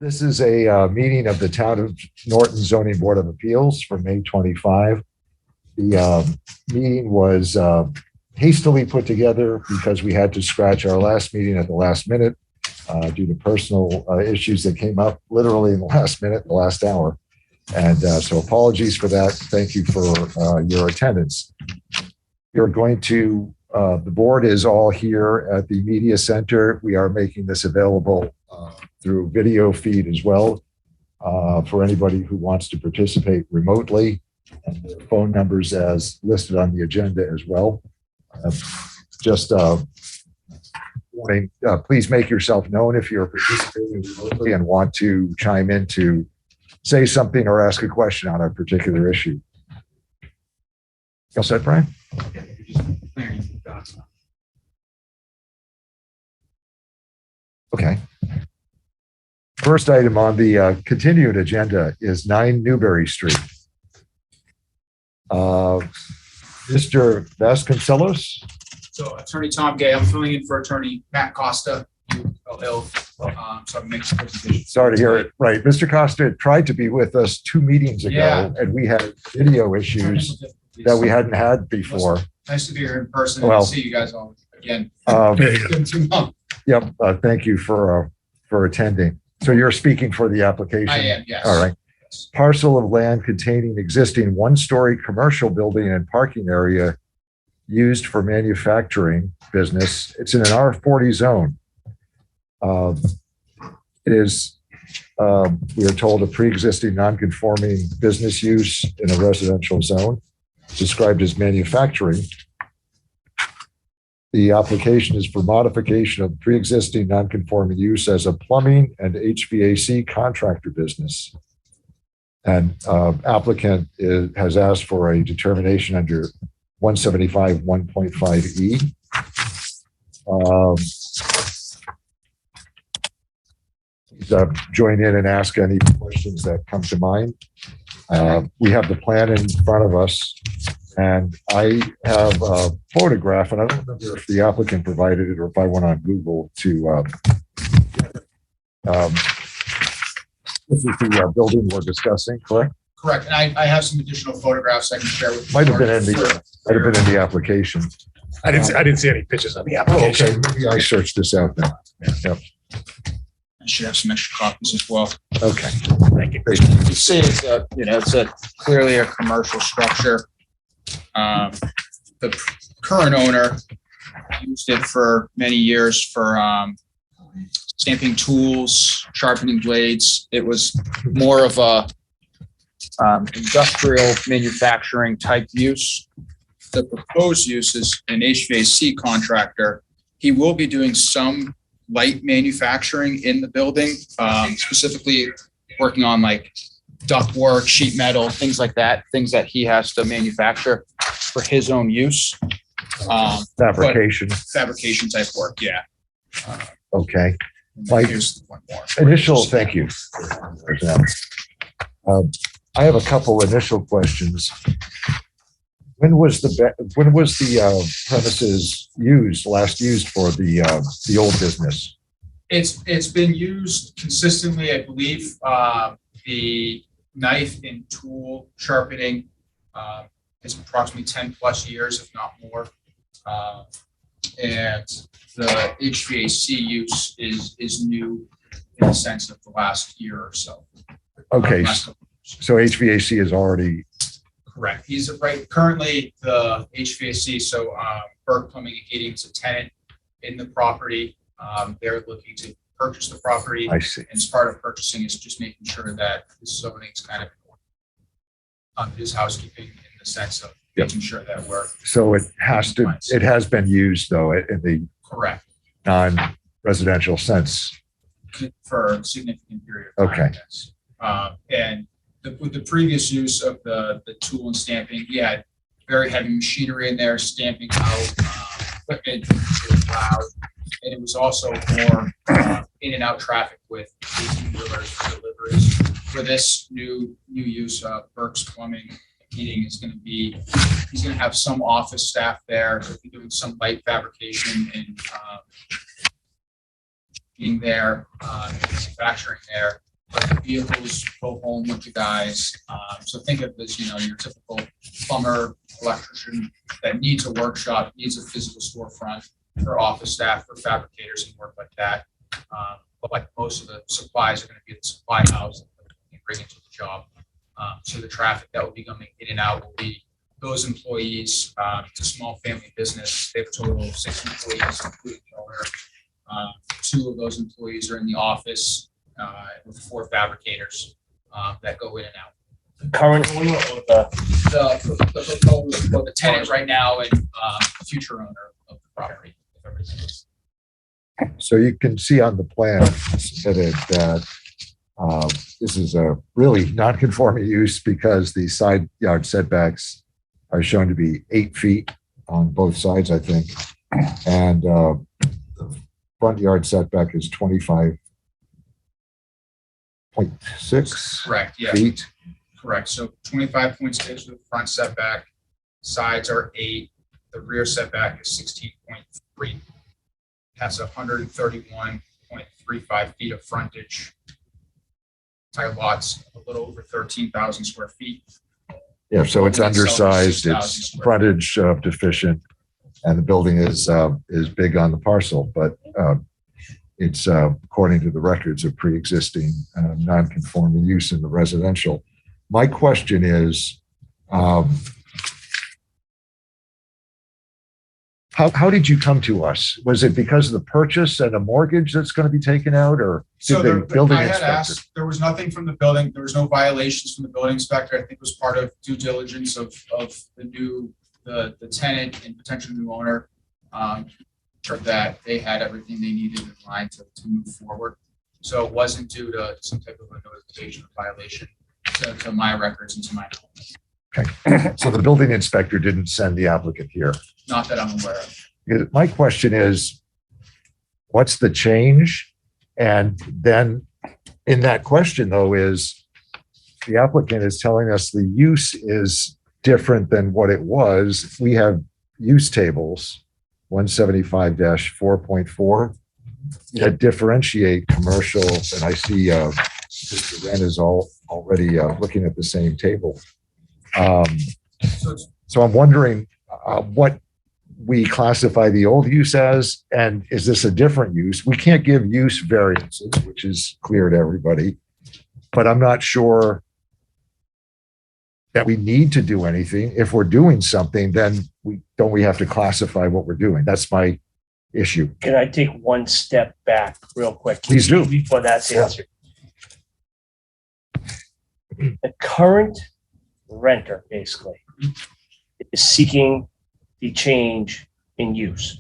This is a meeting of the Town of Norton Zoning Board of Appeals for May 25. The meeting was hastily put together because we had to scratch our last meeting at the last minute due to personal issues that came up literally in the last minute, the last hour. And so apologies for that. Thank you for your attendance. You're going to, the board is all here at the media center. We are making this available through video feed as well for anybody who wants to participate remotely, and the phone numbers as listed on the agenda as well. Just warning, please make yourself known if you're participating remotely and want to chime in to say something or ask a question on a particular issue. You all set, Brian? Okay. First item on the continued agenda is 9 Newberry Street. Mr. Vasconcelos? So Attorney Tom Gay, I'm filling in for Attorney Matt Costa. So I'm mixed presentation. Sorry to hear it. Right. Mr. Costa tried to be with us 2 meetings ago, and we had video issues that we hadn't had before. Nice to be here in person Well, and see you guys all again. Yep. Thank you for attending. So you're speaking for the application? I am, yes. All right. Parcel of land containing existing 1-story commercial building and parking area used for manufacturing business. It's in an R40 zone. It is, we are told, a pre-existing non-conforming business use in a residential zone described as manufacturing. The application is for modification of pre-existing non-conforming use as a plumbing and HVAC contractor business. And applicant has asked for a determination under 175 1.5E. Join in and ask any questions that come to mind. We have the plan in front of us, and I have a photograph, and I don't remember if the applicant provided it or if I went on Google to this is the building we're discussing, correct? Correct. And I have some additional photographs I can share with you. Might have been in the application. I didn't see any pictures on the Oh, application. okay, maybe I searched this out then. Yep. I should have some extra copies as well. Okay. Thank you. You see, it's clearly a commercial structure. The current owner used it for many years for stamping tools, sharpening blades. It was more of a industrial manufacturing type use. The proposed use is an HVAC contractor. He will be doing some light manufacturing in the building, specifically working on like ductwork, sheet metal, things like that, things that he has to manufacture for his own use. Fabrication. Fabrication type work, yeah. Okay. Mike, Here's one more. thank you. I have a couple initial questions. When was the premises last used for the old business? It's been used consistently, I believe. The knife and tool sharpening is approximately 10 plus years, if not more. And the HVAC use is new in the sense of the last year or so. Okay, so HVAC is already Correct. He's currently the HVAC. So Burke Plumbing and Heating is a tenant in the property. They're looking to purchase the property. I see. And as part of purchasing is just making sure that the zoning is kind of on his housekeeping in the sense of making sure that we're. So it has been used though in the Correct. non-residential sense. For a significant period of time. Okay. Yes. And with the previous use of the tool and stamping, he had very heavy machinery in there, stamping out equipment, it was loud, and it was also more in and out traffic with 18-wheelers for deliveries. For this new use, Burke's Plumbing and Heating is going to be, he's going to have some office staff there. He'll be doing some light fabrication and being there, manufacturing there, but the vehicles go home with the guys. So think of this, you know, your typical plumber, electrician that needs a workshop, needs a physical storefront for office staff, for fabricators and work like that. But like most of the supplies are going to be at the supply house that you bring into the job. So the traffic that will be coming in and out will be those employees. It's a small family business. They have a total of 6 employees, including the owner. 2 of those employees are in the office with 4 fabricators that go in and out. Current owner or the The proposed, well, the tenant right now and future owner of the property. If everything is. So you can see on the plan submitted that this is a really non-conforming use because the side yard setbacks are shown to be 8 feet on both sides, I think. And the front yard setback is 25.6 Correct, yeah, feet. correct. So 25.6 with the front setback, sides are 8, the rear setback is 16.3. Has 131.35 feet of frontage. Entire lot's a little over 13,000 square feet. Yeah, so it's undersized, 6,000 it's square frontage deficient, and the building is big on the parcel, but it's according to the records of pre-existing non-conforming use in the residential. My question is, how did you come to us? Was it because of the purchase and a mortgage that's going to be taken out, or So did the building I had inspector? asked, there was nothing from the building, there was no violations from the building inspector. I think it was part of due diligence of the tenant and potential new owner. For that they had everything they needed in line to move forward. So it wasn't due to some type of a notification of violation to my records and to my knowledge. So the building inspector didn't send the applicant here. Not that I'm aware of. My question is, what's the change? And then in that question, though, is the applicant is telling us the use is different than what it was. We have use tables, 175-4.4, that differentiate commercial. And I see Mr. Wren is already looking at the same table. So I'm wondering what we classify the old use as, and is this a different use? We can't give use variances, which is clear to everybody, but I'm not sure that we need to do anything. If we're doing something, then we have to classify what we're doing. That's my issue. Can I take one step back real quick? Please do. Before that's answered. The current renter basically is seeking the change in use.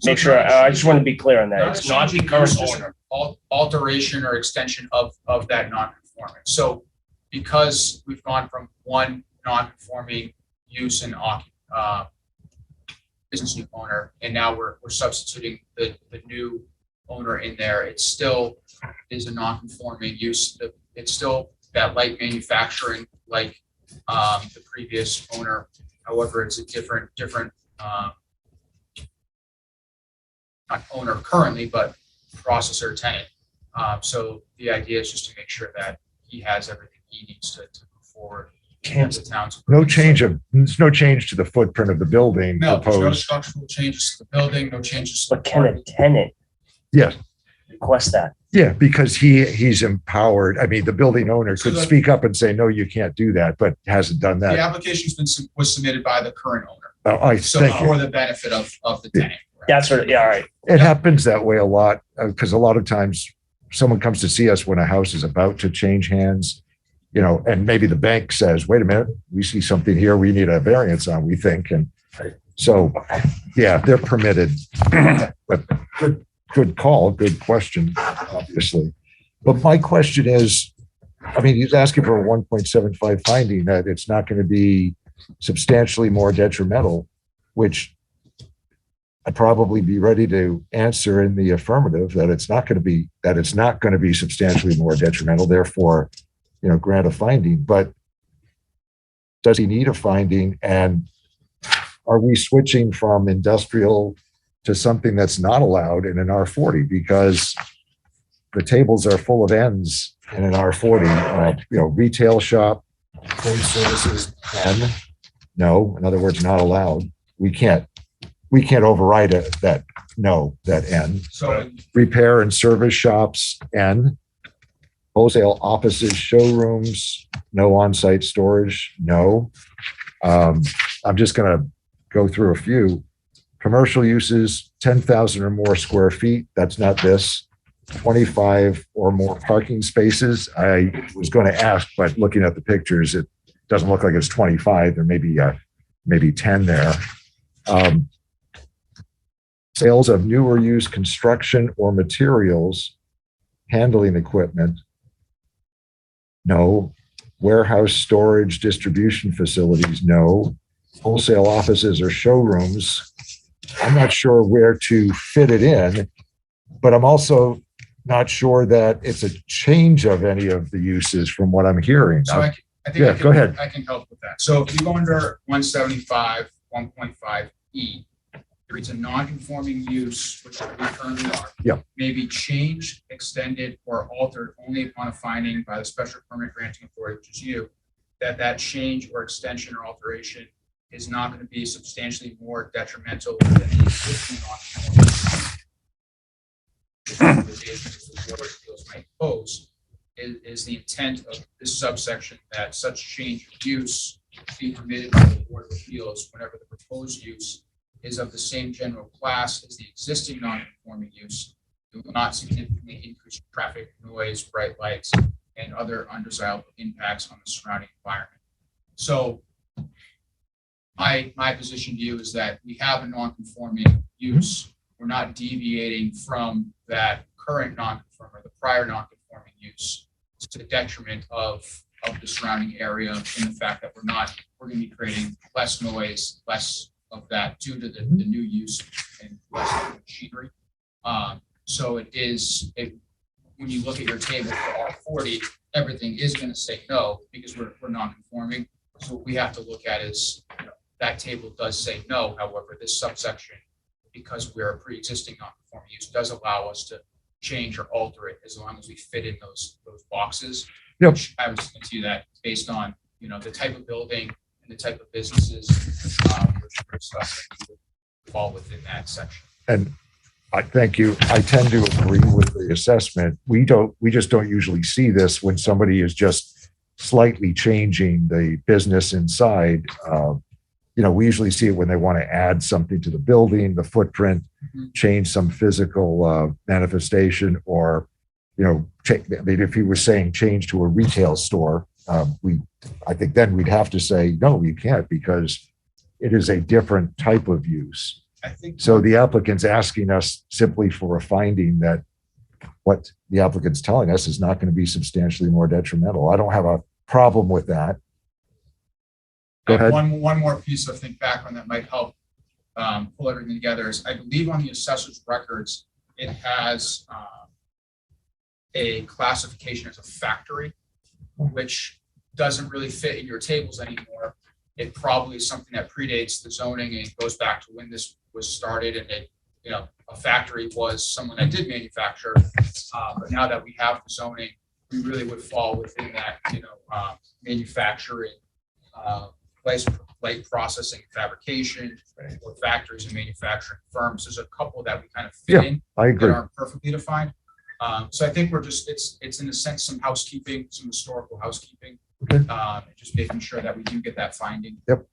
Make sure, I just want to be clear on that. It's not the current owner. Alteration or extension of that non-conformance. So because we've gone from one non-conforming use and business new owner, and now we're substituting the new owner in there, it still is a non-conforming use. It's still that light manufacturing like the previous owner. However, it's a different not owner currently, but processor tenant. So the idea is just to make sure that he has everything he needs to move forward. Can't- The town's There's no change to the footprint of the building No, there's no proposed. structural changes to the building, no changes to the But can a parking. tenant Yes. request that? Yeah, because he's empowered. I mean, the building owner So could the- speak up and say, no, you can't do that, but hasn't done The that. application's was submitted by the current owner, I so think for the benefit of the tenant. That's what, yeah, all right. it happens that way a lot, because a lot of times someone comes to see us when a house is about to change hands, and maybe the bank says, wait a minute, we see something here we need a variance on, we think. And so, yeah, they're permitted. But good call, good question, obviously. But my question is, I mean, he's asking for a 1.75 finding that it's not going to be substantially more detrimental, which I'd probably be ready to answer in the affirmative that it's not going to be substantially more detrimental, therefore, grant a finding. But does he need a finding? And are we switching from industrial to something that's not allowed in an R40? Because the tables are full of Ns in an R40, retail shop, trade services, N. No, in other words, not allowed. We can't override that N. So Repair and service shops, N. Wholesale offices, showrooms, no on-site storage, no. I'm just going to go through a few. Commercial uses, 10,000 or more square feet. That's not this. 25 or more parking spaces. I was going to ask, but looking at the pictures, it doesn't look like it's 25. There may be 10 there. Sales of new or used construction or materials, handling equipment, no. Warehouse, storage, distribution facilities, no. Wholesale offices or showrooms, I'm not sure where to fit it in, but I'm also not sure that it's a change of any of the uses from what I'm hearing. So I think Yeah, go ahead. I can help with that. So if you go under 175, 1.5E, there is a non-conforming use, which we currently are. Yeah. May be changed, extended, or altered only upon a finding by the special permit granting authority, which is you, that change or extension or alteration is not going to be substantially more detrimental than the existing non-conforming use. The Board of Appeals might pose is the intent of this subsection that such change of use be permitted by the Board of Appeals whenever the proposed use is of the same general class as the existing non-conforming use. It will not significantly increase traffic, noise, bright lights, and other undesirable impacts on the surrounding environment. So my position to you is that we have a non-conforming use. We're not deviating from that current non-conforming or the prior non-conforming use to the detriment of the surrounding area, in the fact that we're going to be creating less noise, less of that due to the new use and less of the machinery. So when you look at your table for R40, everything is going to say no because we're non-conforming. So what we have to look at is, that table does say no. However, this subsection, because we're a pre-existing non-conforming use, does allow us to change or alter it as long as we fit in those boxes. Yep. Which I was saying to you that based on the type of building and the type of businesses, which stuff that would fall within that section. And I thank you. I tend to agree with the assessment. We just don't usually see this when somebody is just slightly changing the business inside. We usually see it when they want to add something to the building, the footprint, change some physical manifestation, or, maybe if he was saying change to a retail store, I think then we'd have to say, no, you can't, because it is a different type of use. I think So the applicant's asking us simply for a finding that what the applicant's telling us is not going to be substantially more detrimental. I don't have a problem with that. Go ahead. One more piece of background that might help pull everything together is, I believe on the assessor's records, it has a classification as a factory, which doesn't really fit in your tables anymore. It probably is something that predates the zoning and goes back to when this was started, and a factory was someone that did manufacture. But now that we have the zoning, we really would fall within that, manufacturing, light processing, fabrication, or factories and manufacturing firms. There's a couple that we kind of fit in I that agree. aren't perfectly defined. So I think it's in a sense some housekeeping, some historical housekeeping, Okay. just making sure that we do get that finding. Yep.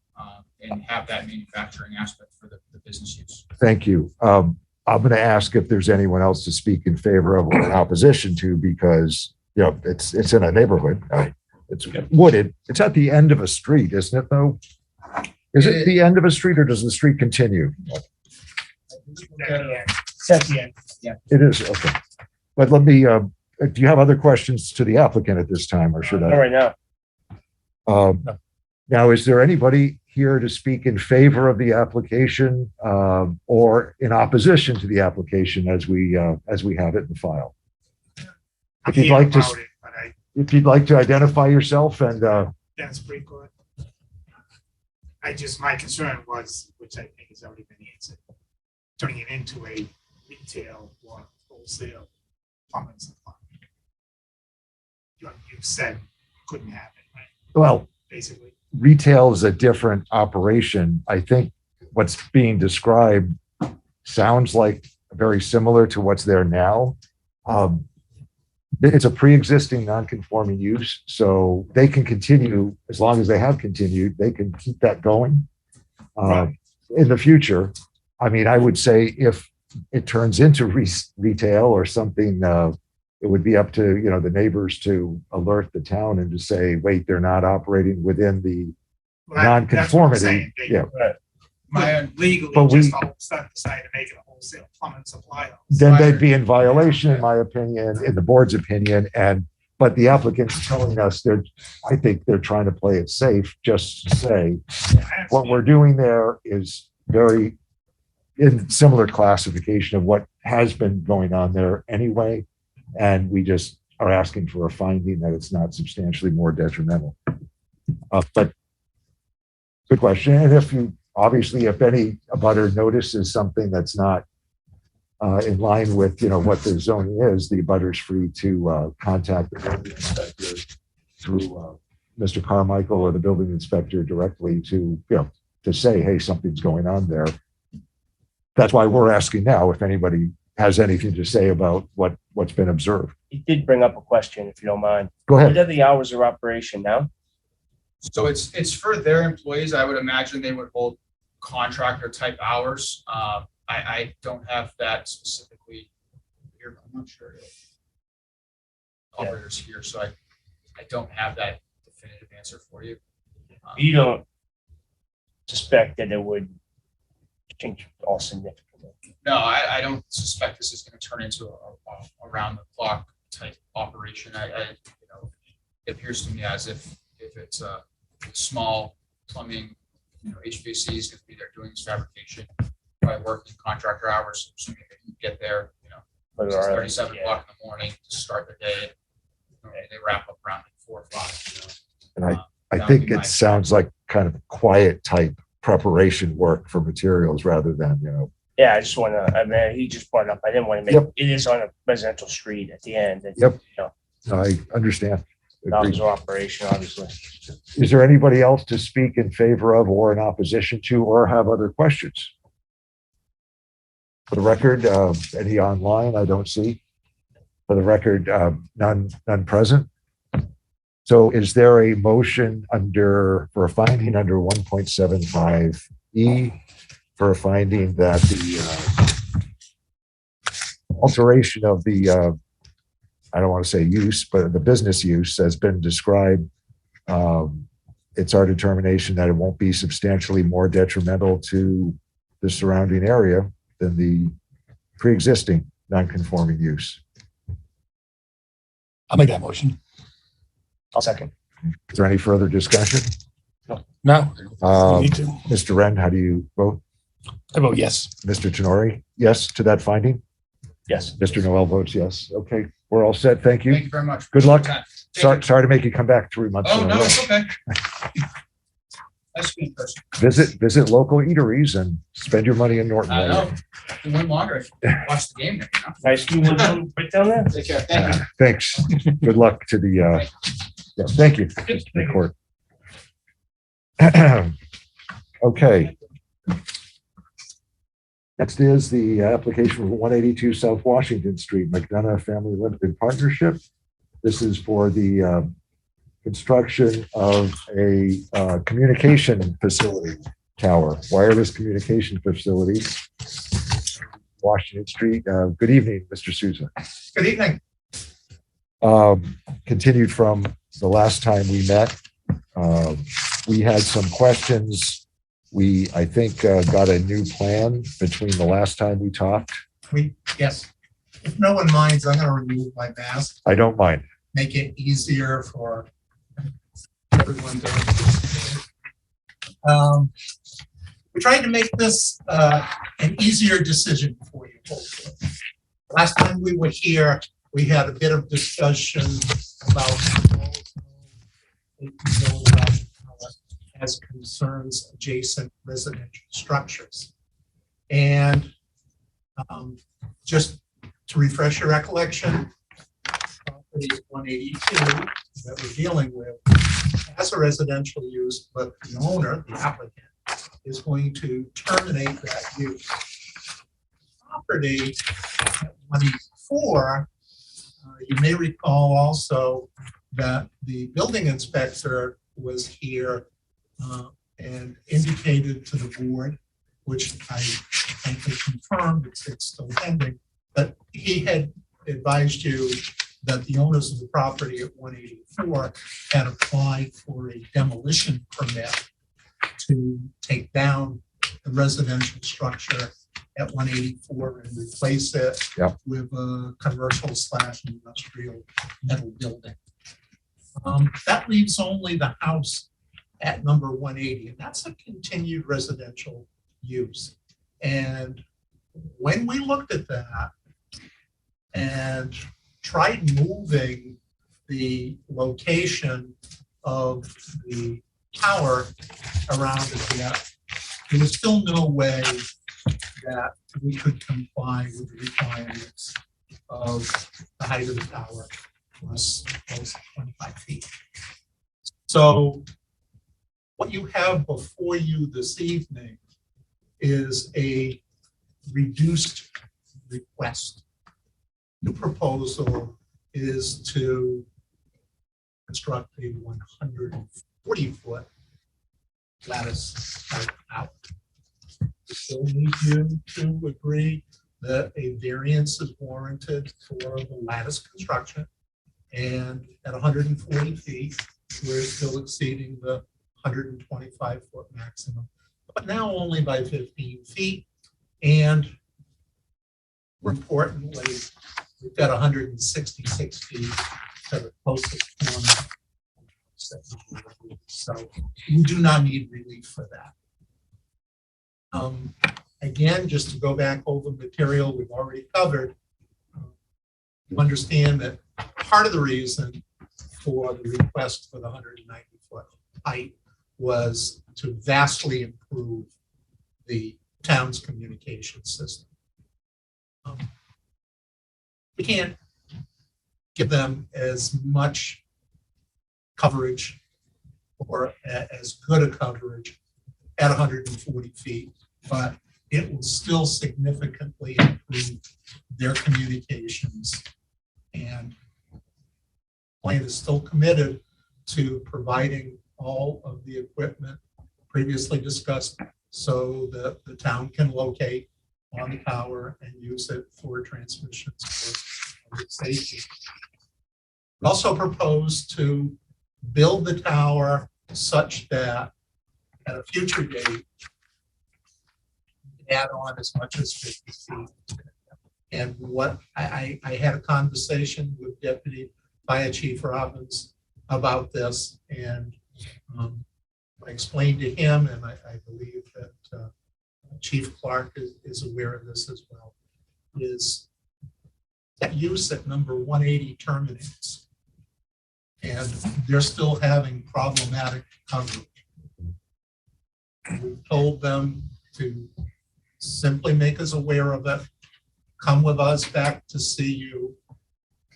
And have that manufacturing aspect for the business use. Thank you. I'm going to ask if there's anyone else to speak in favor of or in opposition to, because, it's in a neighborhood. It's wooded. It's at the end of a street, isn't it, though? Is it the end of a street, or does the street continue? It's at the end. It is, okay. But let me, do you have other questions to the applicant at this time, or should All I? right now. Now, is there anybody here to speak in favor of the application or in opposition to the application as we have it in the file? If you'd like to, if you'd like to identify yourself and That's pretty good. My concern was, which I think has already been answered, turning it into a retail or wholesale plumbing supply. you said couldn't happen, right? Well, Basically. retail is a different operation. I think what's being described sounds like very similar to what's there now. It's a pre-existing non-conforming use, so they can continue, as long as they have continued, they can keep that going. In the future, I mean, I would say if it turns into retail or something, it would be up to, the neighbors to alert the town and to say, wait, they're not operating within the Well, that's what I'm non-conformity. saying. They Yeah, My, could Legally, But just we- all of a sudden decide to make it a wholesale plumbing supply. then they'd be in violation, in my opinion, in the board's opinion, but the applicant's telling us I think they're trying to play it safe, just to say, what we're doing there is very in similar classification of what has been going on there anyway. And we just are asking for a finding that it's not substantially more detrimental. But good question. And if any abutter notices something that's not in line with, what the zoning is, the abutter's free to contact the building inspector through Mr. Carmichael or the building inspector directly to say, hey, something's going on there. That's why we're asking now if anybody has anything to say about what's been observed. You did bring up a question, if you don't mind. Go What ahead. are the hours of operation now? so it's for their employees. I would imagine they would hold contractor type hours. I don't have that specifically here, but I'm not sure. Operators here, so I don't have that definitive answer for you. You don't suspect that it would change all significantly? No, I don't suspect this is going to turn into a around the clock type operation. It appears to me as if it's a small plumbing, HVAC is going to be there doing this fabrication, probably working contractor hours, assuming they can get there, Whether 6:30, or- 7 yeah. o'clock in the morning to start the day. They wrap up around 4 or 5. And I That would think be my it sounds like kind of quiet type preparation work for materials rather than, Yeah, I just want to, I mean, he just brought it up. I didn't want to make, Yep. it is on a residential street at the end. and, Yep. You know, I understand. hours of operation, obviously. Is there anybody else to speak in favor of or in opposition to or have other questions? For the record, any online, I don't see. For the record, none present. So is there a motion for a finding under 1.75E for a finding that the alteration of the, I don't want to say use, but the business use has been described. It's our determination that it won't be substantially more detrimental to the surrounding area than the pre-existing non-conforming use. I'll make that motion. I'll second. Is there any further discussion? No, we Um, need to. Mr. Wren, how do you vote? I vote yes. Mr. Tenori, yes to that finding? Yes. Mr. Noel votes yes. Okay, we're all set. Thank you. Thank you very much. Good luck. Thank you. Sorry to make you come back 3 months. Oh, in a no, row. it's okay. Nice to be in person. Visit local eateries and spend your money in Norton. I know. You win longer if you watch the game. Nice to meet you. Right down there. Take care. Thank you. Thanks. Good luck to the, yeah, thank you, Mr. McCourt. Okay. Next is the application for 182 South Washington Street, McDonough Family Limited Partnership. This is for the construction of a communication facility tower, wireless communication facility, Washington Street. Good evening, Mr. Souza. Good evening. Continued from the last time we met. We had some questions. We, I think, got a new plan between the last time we talked. Yes. If no one minds, I'm gonna remove my mask, I don't mind. make it easier for everyone to. We're trying to make this an easier decision for you. Hopefully. Last time we were here, we had a bit of discussion about as concerns adjacent residential structures. And just to refresh your recollection, property at 182 that we're dealing with has a residential use, but the owner, the applicant, is going to terminate that use. Property at 184, you may recall also that the building inspector was here and indicated to the board, which I frankly confirmed, it's still pending, but he had advised you that the owners of the property at 184 had applied for a demolition permit to take down the residential structure at 184 and replace it Yep. with a commercial / industrial metal building. That leaves only the house at number 180, and that's a continued residential use. And when we looked at that and tried moving the location of the tower around a bit, there was still no way that we could comply with the requirements of the height of the tower plus 25 feet. So what you have before you this evening is a reduced request. The proposal is to construct a 140-foot lattice out. We still need you to agree that a variance is warranted for the lattice construction. And at 140 feet, we're still exceeding the 125-foot maximum, but now only by 15 feet. And importantly, we've got 166 feet to the closest corner. So we do not need relief for that. Again, just to go back over material we've already covered, you understand that part of the reason for the request for the 190-foot height was to vastly improve the town's communication system. We can't give them as much coverage or as good a coverage at 140 feet, but it will still significantly improve their communications. And Plan is still committed to providing all of the equipment previously discussed so that the town can locate on the tower and use it for transmissions for public safety. We also propose to build the tower such that at a future date, add on as much as 50 feet. And what I had a conversation with Deputy Fire Chief Robbins about this, and I explained to him, and I believe that Chief Clark is aware of this as well, is that use at number 180 terminates, and they're still having problematic coverage. We told them to simply make us aware of it, come with us back to see you,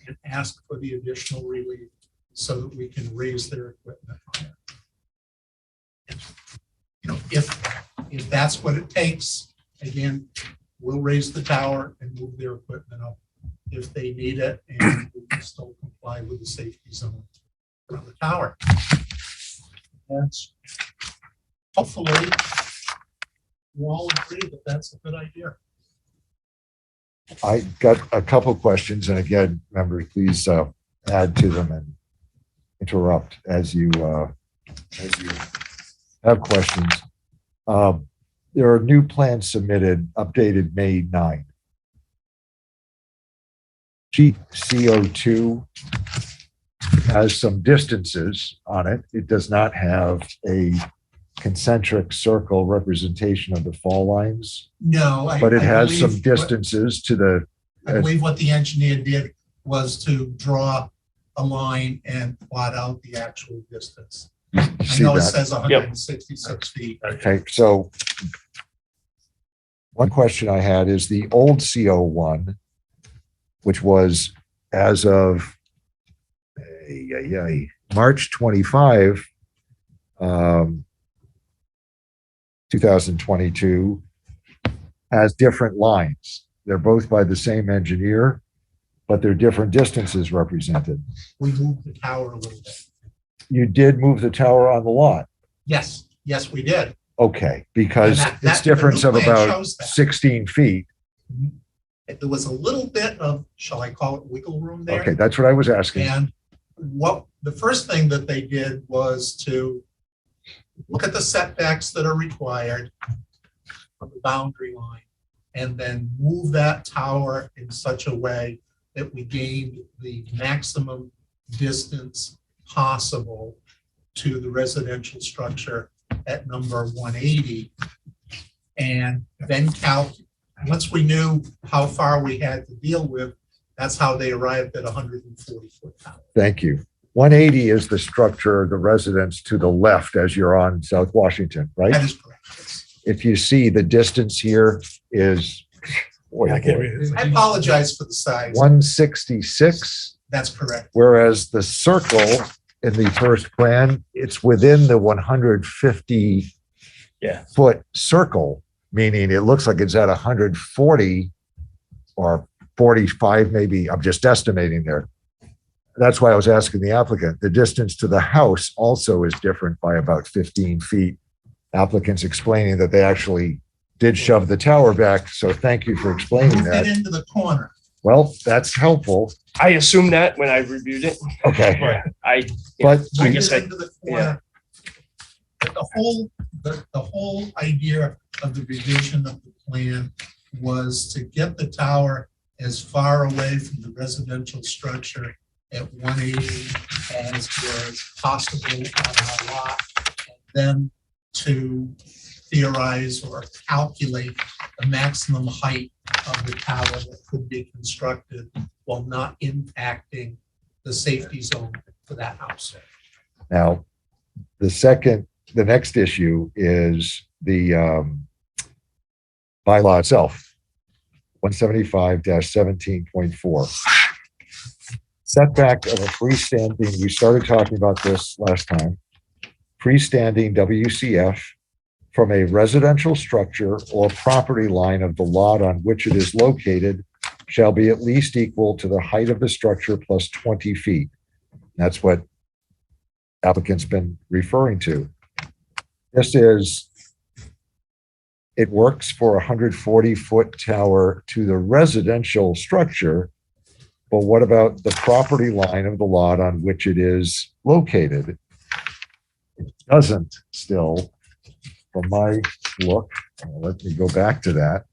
and ask for the additional relief so that we can raise their equipment higher. You know, if that's what it takes, again, we'll raise the tower and move their equipment up if they need it, and we can still comply with the safety zone around the tower. That's hopefully you all agree that that's a good idea. I got a couple questions, and again, members, please add to them and interrupt as you have questions. There are new plans submitted, updated May 9. Sheet CO2 has some distances on it. It does not have a concentric circle representation of the fall lines, No, but it I has believe some what- distances to the, I believe what the engineer did was to draw a line and plot out the actual distance. I see know it that. says 166 feet. Okay, so one question I had is the old CO1, which was as of March 25, 2022 has different lines. They're both by the same engineer, but they're different distances represented. We moved the tower a little bit. You did move the tower on the lot. Yes, yes, we did. Okay, because And it's that- difference the of new plan about shows that. 16 feet. There was a little bit of, shall I call it wiggle room there? Okay, that's what I was asking. And what, the first thing that they did was to look at the setbacks that are required from the boundary line, and then move that tower in such a way that we gained the maximum distance possible to the residential structure at number 180. And then once we knew how far we had to deal with, that's how they arrived at 140-foot tower. Thank you. 180 is the structure, the residence to the left as you're on South Washington, That right? is correct. Yes. If you see the distance here is, boy, I can't read it. I apologize for the size. 166, That's correct. whereas the circle in the first plan, it's within the 150 Yeah. foot circle, meaning it looks like it's at 140 or 45, maybe. I'm just estimating there. That's why I was asking the applicant. The distance to the house also is different by about 15 feet. Applicants explaining that they actually did shove the tower back. So thank you for explaining Moved it that. into the corner. Well, that's helpful. I assumed that when I reviewed it, Okay. but I But I Moved guess it I- into the corner. But the whole idea of the revision of the plan was to get the tower as far away from the residential structure at 180 as was possible on our lot, and then to theorize or calculate the maximum height of the tower that could be constructed while not impacting the safety zone for that house. now, the next issue is the bylaw itself, 175-17.4. Setback of a freestanding, we started talking about this last time, freestanding WCF from a residential structure or property line of the lot on which it is located shall be at least equal to the height of the structure plus 20 feet. That's what applicant's been referring to. It works for a 140-foot tower to the residential structure, but what about the property line of the lot on which it is located? It doesn't still, from my look. Let me go back to that.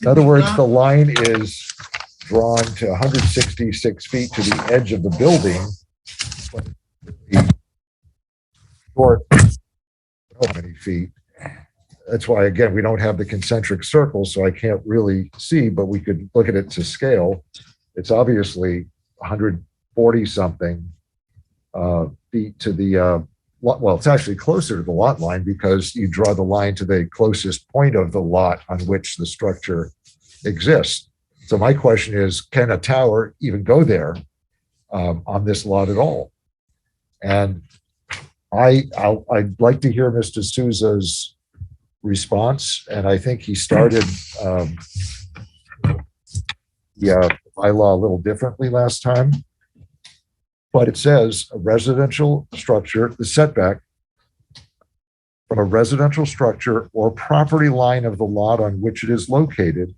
In other words, the line is drawn to 166 feet to the edge of the building. But the short, how many feet? That's why, again, we don't have the concentric circles, so I can't really see, but we could look at it to scale. It's obviously 140 something feet to the lot. Well, it's actually closer to the lot line because you draw the line to the closest point of the lot on which the structure exists. So my question is, can a tower even go there on this lot at all? And I'd like to hear Mr. Souza's response, and I think he started the bylaw a little differently last time. But it says a residential structure, the setback from a residential structure or property line of the lot on which it is located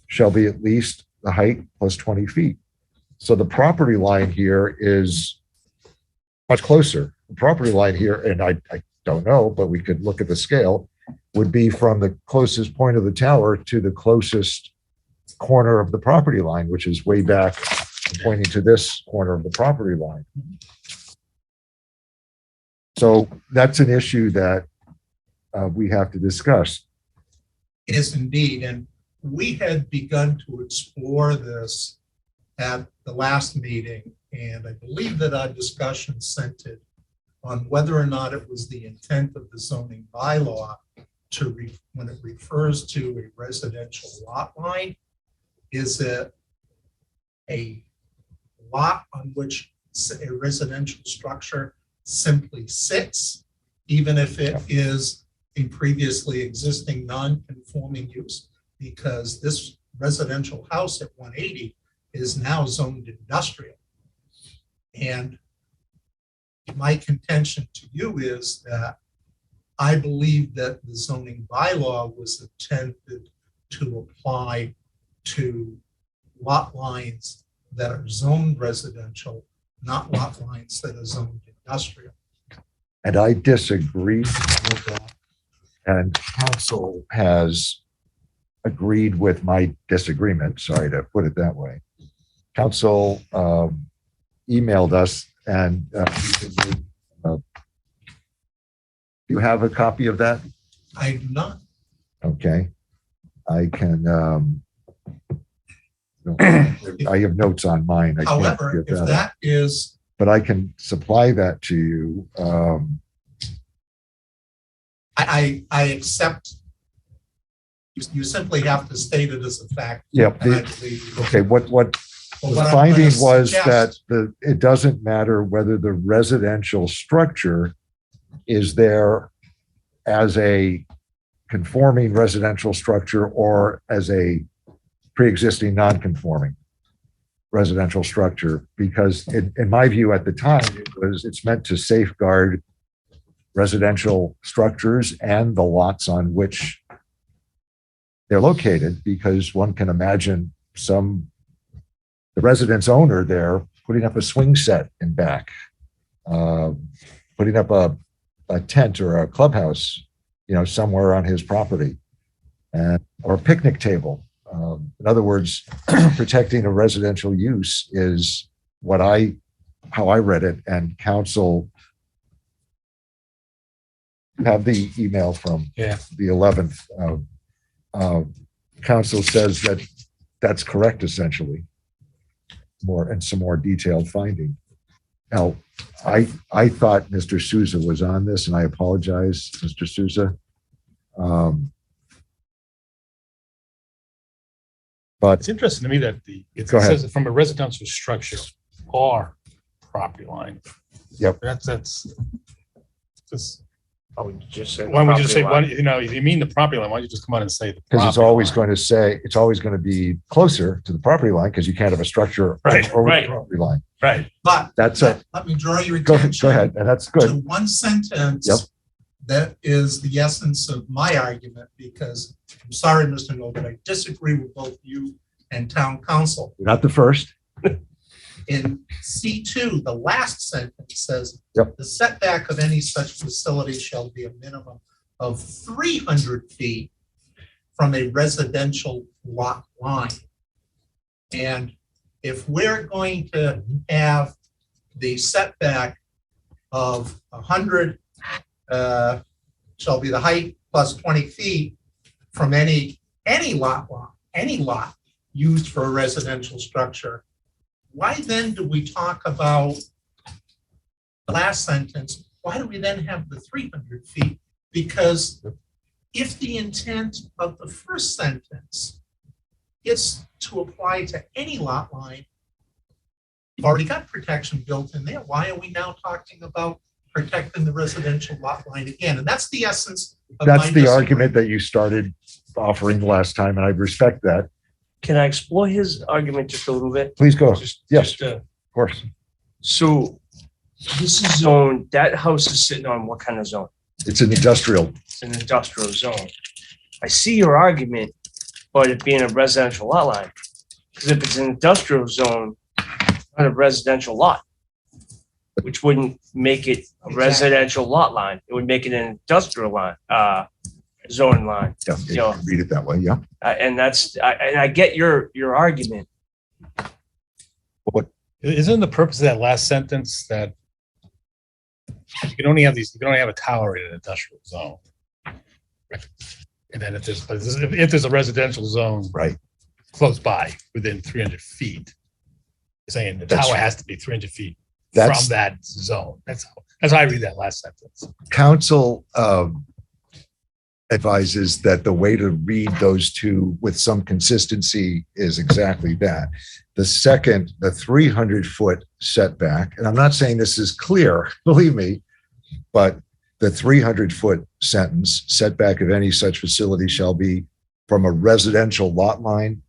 shall be at least the height plus 20 feet. So the property line here is much closer. The property line here, and I don't know, but we could look at the scale, would be from the closest point of the tower to the closest corner of the property line, which is way back, pointing to this corner of the property line. So that's an issue that we have to discuss. It is indeed, and we had begun to explore this at the last meeting, and I believe that our discussion centered on whether or not it was the intent of the zoning bylaw to, when it refers to a residential lot line, is it a lot on which a residential structure simply sits, even if it is a previously existing non-conforming use, because this residential house at 180 is now zoned industrial. And my contention to you is that I believe that the zoning bylaw was intended to apply to lot lines that are zoned residential, not lot lines that are zoned industrial. And I disagree with that. And council has agreed with my disagreement. Sorry to put it that way. Council emailed us and you have a copy of that? I do not. Okay. I can, I have notes on mine. I can't However, get if that, that is, but I can supply that to you. I accept, you simply have to state it as a fact. Yep. And I believe you. Okay. What But the what I'm finding gonna was that suggest- it doesn't matter whether the residential structure is there as a conforming residential structure or as a pre-existing non-conforming residential structure, because in my view at the time, it's meant to safeguard residential structures and the lots on which they're located, because one can imagine the residence owner there putting up a swing set in back, putting up a tent or a clubhouse, somewhere on his property, or a picnic table. In other words, protecting a residential use is how I read it, and council have the email from the 11th. Council says that that's correct, essentially. Some more detailed finding. Now, I thought Mr. Souza was on this, and I apologize, Mr. Souza. But It's interesting to me that it Go ahead. says that from a residential structure or property line. Yep. That's just, I would just say. why don't we just say, property line. if you mean the property line, why don't you just come on and say the because it's property always line? going to say, it's always going to be closer to the property line, because you can't have a structure Right, over right. the property line. Right. But That's a, let me draw your go attention. ahead, and that's To good. one sentence. Yep. That is the essence of my argument, because I'm sorry, Mr. Noel, but I disagree with both you and town council. You're not the first. In C2, the last sentence says, Yep. the setback of any such facility shall be a minimum of 300 feet from a residential lot line. And if we're going to have the setback of 100 shall be the height plus 20 feet from any lot used for a residential structure, why then do we talk about the last sentence? Why do we then have the 300 feet? Because if the intent of the first sentence is to apply to any lot line, you've already got protection built in there. Why are we now talking about protecting the residential lot line again? And that's the essence of my That's the argument disagreement. that you started offering last time, and I respect that. Can I explore his argument just a little bit? Please go. Yes, Just, of course. So this is zone, that house is sitting on what kind of zone? It's an industrial. It's an industrial zone. I see your argument, but it being a residential lot line. Because if it's an industrial zone, it's not a residential lot, which wouldn't make it a Exactly. residential lot line. It would make it an industrial line, zone line. Yeah, you Yeah. can read it that way. Yeah. And I get your argument. Isn't the purpose of that last sentence that you can only have a tower in an industrial zone? And then if there's a residential zone Right. close by, within 300 feet, saying the That's- tower has to be 300 feet That's from that zone. That's how I read that last sentence. council advises that the way to read those two with some consistency is exactly that. The second, the 300-foot setback, and I'm not saying this is clear, believe me, but the 300-foot sentence, setback of any such facility shall be from a residential lot line.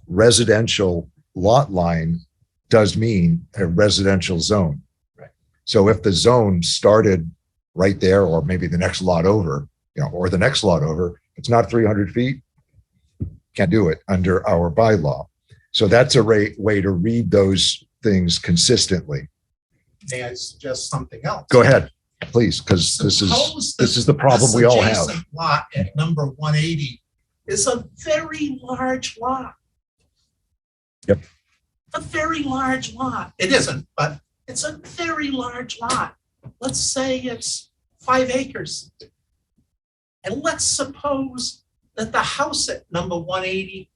Residential lot line does mean a residential zone. Right. So if the zone started right there, or maybe the next lot over, or the next lot over, it's not 300 feet, can't do it under our bylaw. So that's a way to read those things consistently. May I suggest something else? Go ahead, please, because this is the problem we all have. Adjacent lot at number 180 is a very large lot. Yep. A very large lot. It isn't, but it's a very large lot. Let's say it's 5 acres. And let's suppose that the house at number 180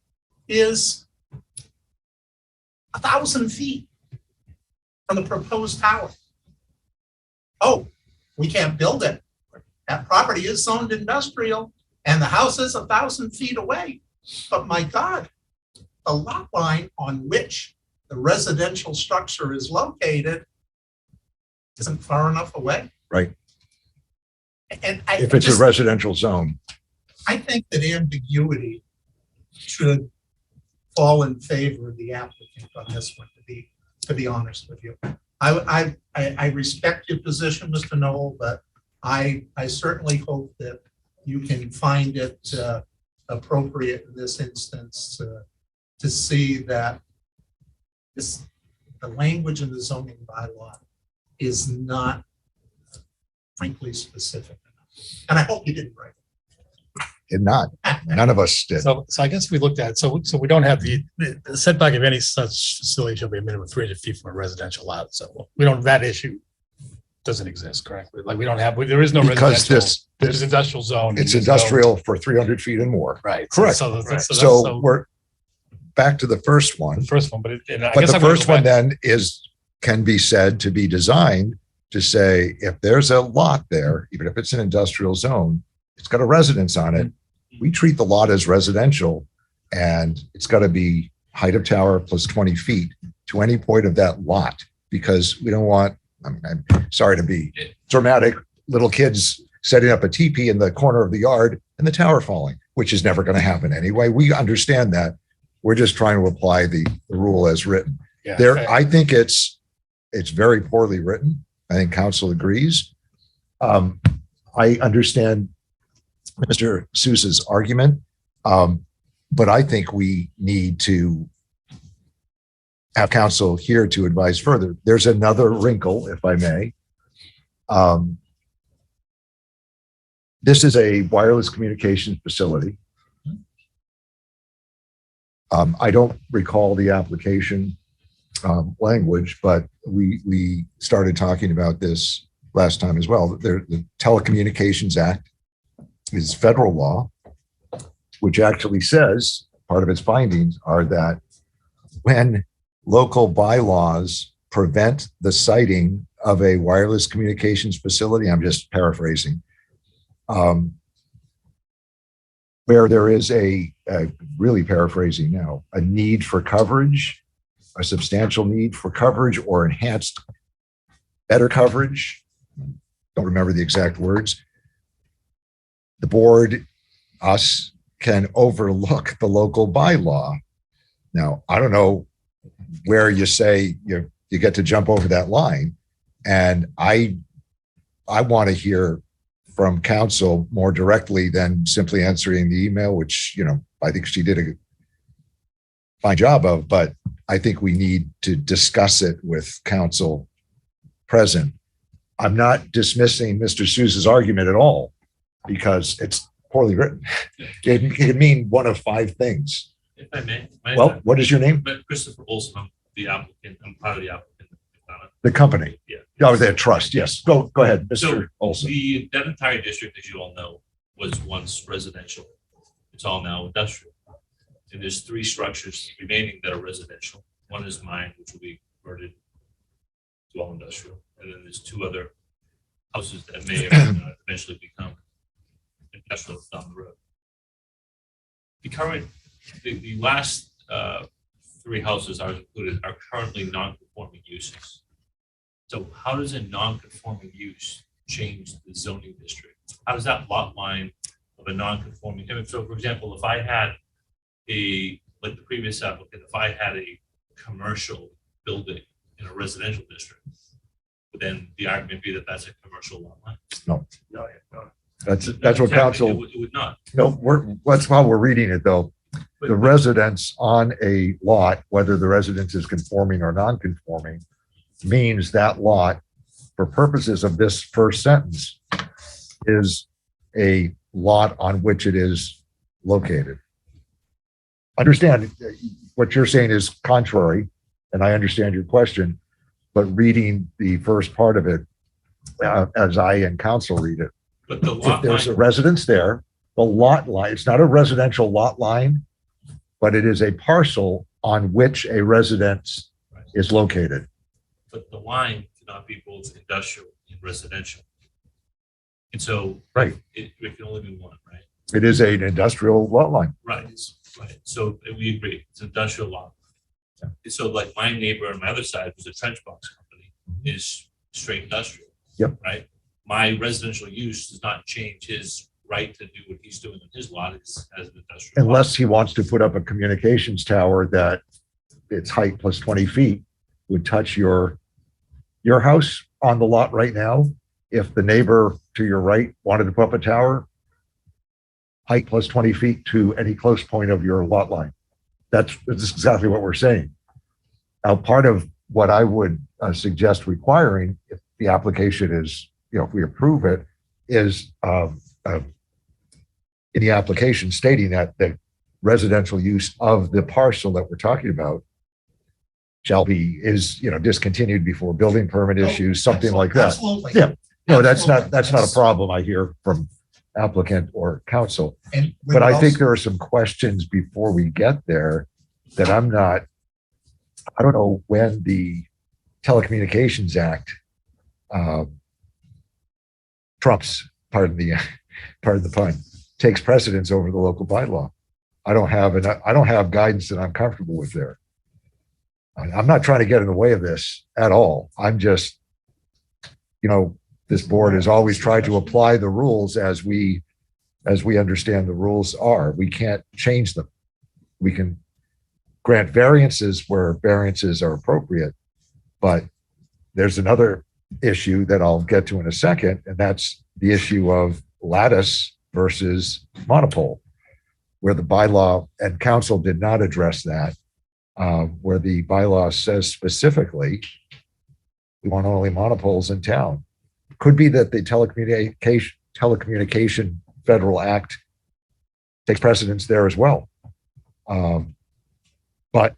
is 1,000 feet from the proposed tower. Oh, we can't build it. That property is zoned industrial and the house is 1,000 feet away. But my God, the lot line on which the residential structure is located isn't far enough away. Right. And If it's a residential zone. I think that ambiguity should fall in favor of the applicant on this one, to be honest with you. I respect your position, Mr. Knoll, but I certainly hope that you can find it appropriate in this instance to see that the language in the zoning bylaw is not frankly specific enough. And I hope you didn't write it. Did not. None of us did. So I guess we looked at, so we don't have the setback of any such facility shall be a minimum of 300 feet from a residential lot. So we don't, that issue doesn't exist, correct? Like we don't have, there is no Because residential, there's industrial zone. It's and there's no- industrial for 300 feet and more. Right. Correct. So we're back to the first one. the first one, but I But guess the I'm gonna first go one back- then can be said to be designed to say, if there's a lot there, even if it's an industrial zone, it's got a residence on it. We treat the lot as residential and it's got to be height of tower plus 20 feet to any point of that lot, because we don't want, I'm sorry to be dramatic, little kids setting up a teepee in the corner of the yard and the tower falling, which is never going to happen anyway. We understand that. We're just trying to apply the rule as written. Yeah, There, okay. I think it's very poorly written. I think council agrees. I understand Mr. Sousa's argument, but I think we need to have counsel here to advise further. There's another wrinkle, if I may. This is a wireless communications facility. I don't recall the application language, but we started talking about this last time as well. The Telecommunications Act is federal law, which actually says part of its findings are that when local bylaws prevent the siting of a wireless communications facility, I'm just paraphrasing, where there is a really paraphrasing now, a need for coverage, a substantial need for coverage or enhanced better coverage. Don't remember the exact words. The board, us, can overlook the local bylaw. Now, I don't know where you say you get to jump over that line. And I want to hear from council more directly than simply answering the email, which, I think she did a fine job of, but I think we need to discuss it with council present. I'm not dismissing Mr. Sousa's argument at all because it's poorly written. It can mean one of 5 things. If I may. Well, what is your name? But Christopher Olson, I'm the applicant, I'm part of the applicant. The company. Yeah. Oh, their trust. Yes. Go ahead, So Mr. Olson. that entire district, as you all know, was once residential. It's all now industrial. And there's 3 structures remaining that are residential. One is mine, which will be converted to all industrial. And then there's 2 other houses that may or may not eventually become industrial down the road. The last three houses are included are currently non-conforming uses. So how does a non-conforming use change the zoning district? How does that lot line of a non-conforming, so for example, if I had like the previous applicant, if I had a commercial building in a residential district, then the argument would be that that's a commercial lot line. No, That's what Technically, council, It would not. no, that's how we're reading it though. But- The residence on a lot, whether the residence is conforming or non-conforming, means that lot, for purposes of this first sentence, is a lot on which it is located. Understand, what you're saying is contrary, and I understand your question, but reading the first part of it, as I and council read it, But the if lot there's a line, residence there, the lot line, it's not a residential lot line, but it is a parcel on which a residence is located. but the line cannot be both industrial and residential. And so. Right. It can only be one, right? It is an industrial lot line. Right, right. So we agree, it's industrial lot. And so like my neighbor on my other side, who's a trench box company, is straight industrial. Yep. Right? My residential use does not change his right to do what he's doing on his lot as an industrial. lot. Unless he wants to put up a communications tower that its height plus 20 feet would touch your house on the lot right now. If the neighbor to your right wanted to put up a tower, height plus 20 feet to any close point of your lot line. That's exactly what we're saying. Now, part of what I would suggest requiring, if the application is, if we approve it, is in the application stating that the residential use of the parcel that we're talking about is discontinued before building permit issues, something like that. Absolutely. Yeah. No, that's Absolutely. not a problem I hear from applicant or council. And we But would I think also- there are some questions before we get there that I don't know when the Telecommunications Act trumps, pardon the pun, takes precedence over the local bylaw. I don't have guidance that I'm comfortable with there. I'm not trying to get in the way of this at all. I'm just, this board has always tried to apply the rules as we understand the rules are. We can't change them. We can grant variances where variances are appropriate, but there's another issue that I'll get to in a second, and that's the issue of lattice versus monopole, where the bylaw and council did not address that, where the bylaw says specifically, we want only monopoles in town. Could be that the telecommunication federal act takes precedence there as well. But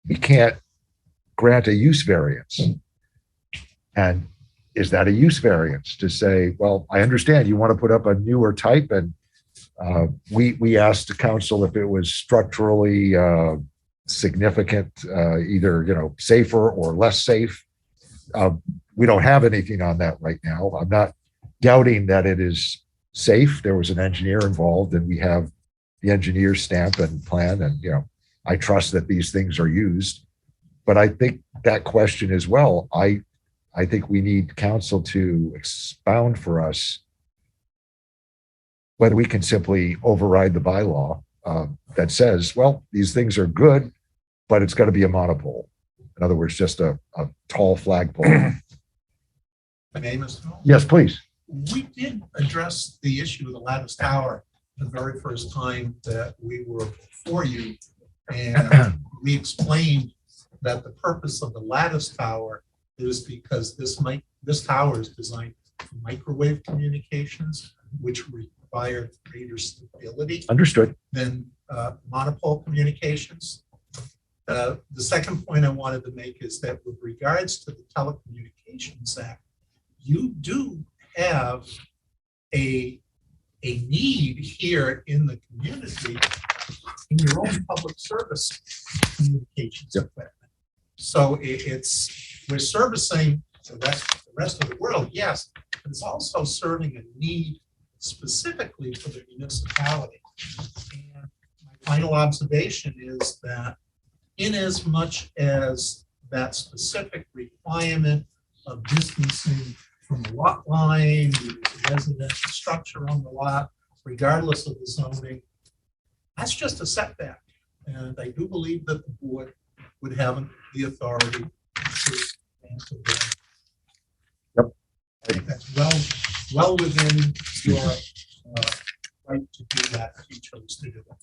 we can't grant a use variance. And is that a use variance to say, well, I understand you want to put up a newer type, and we asked the council if it was structurally significant, either safer or less safe. We don't have anything on that right now. I'm not doubting that it is safe. There was an engineer involved, and we have the engineer's stamp and plan, and I trust that these things are used. But I think that question as well, I think we need council to expound for us whether we can simply override the bylaw that says, well, these things are good, but it's got to be a monopole. In other words, just a tall flagpole. My name is Phil. Yes, please. We did address the issue of the lattice tower the very first time that we were before you. And we explained that the purpose of the lattice tower is because this tower is designed for microwave communications, which require greater stability Understood. than monopole communications. The second point I wanted to make is that with regards to the Telecommunications Act, you do have a need here in the community in your own public service communications equipment. So we're servicing the rest of the world, yes, but it's also serving a need specifically for the municipality. And my final observation is that in as much as that specific requirement of distancing from the lot line, the residential structure on the lot, regardless of the zoning, that's just a setback. And I do believe that the board would have the authority to answer that. Yep. I think that's well within your right to do that if you chose to do that.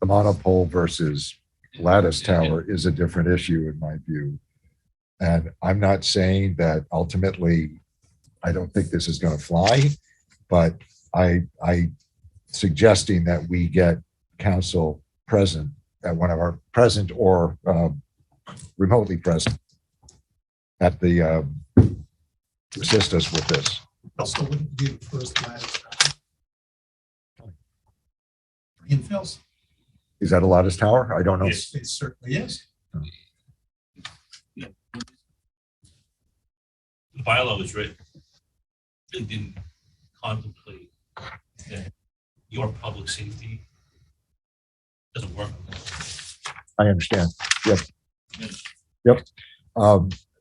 The monopole versus lattice tower is a different issue in my view. And I'm not saying that ultimately, I don't think this is going to fly, but I suggesting that we get council present at one of our present or remotely present at the to assist us with this. Also wouldn't be the first lattice tower. Infills, Is that a lattice tower? I don't know. it certainly is. The bylaw was written, it didn't contemplate that your public safety doesn't work. I understand. Yep.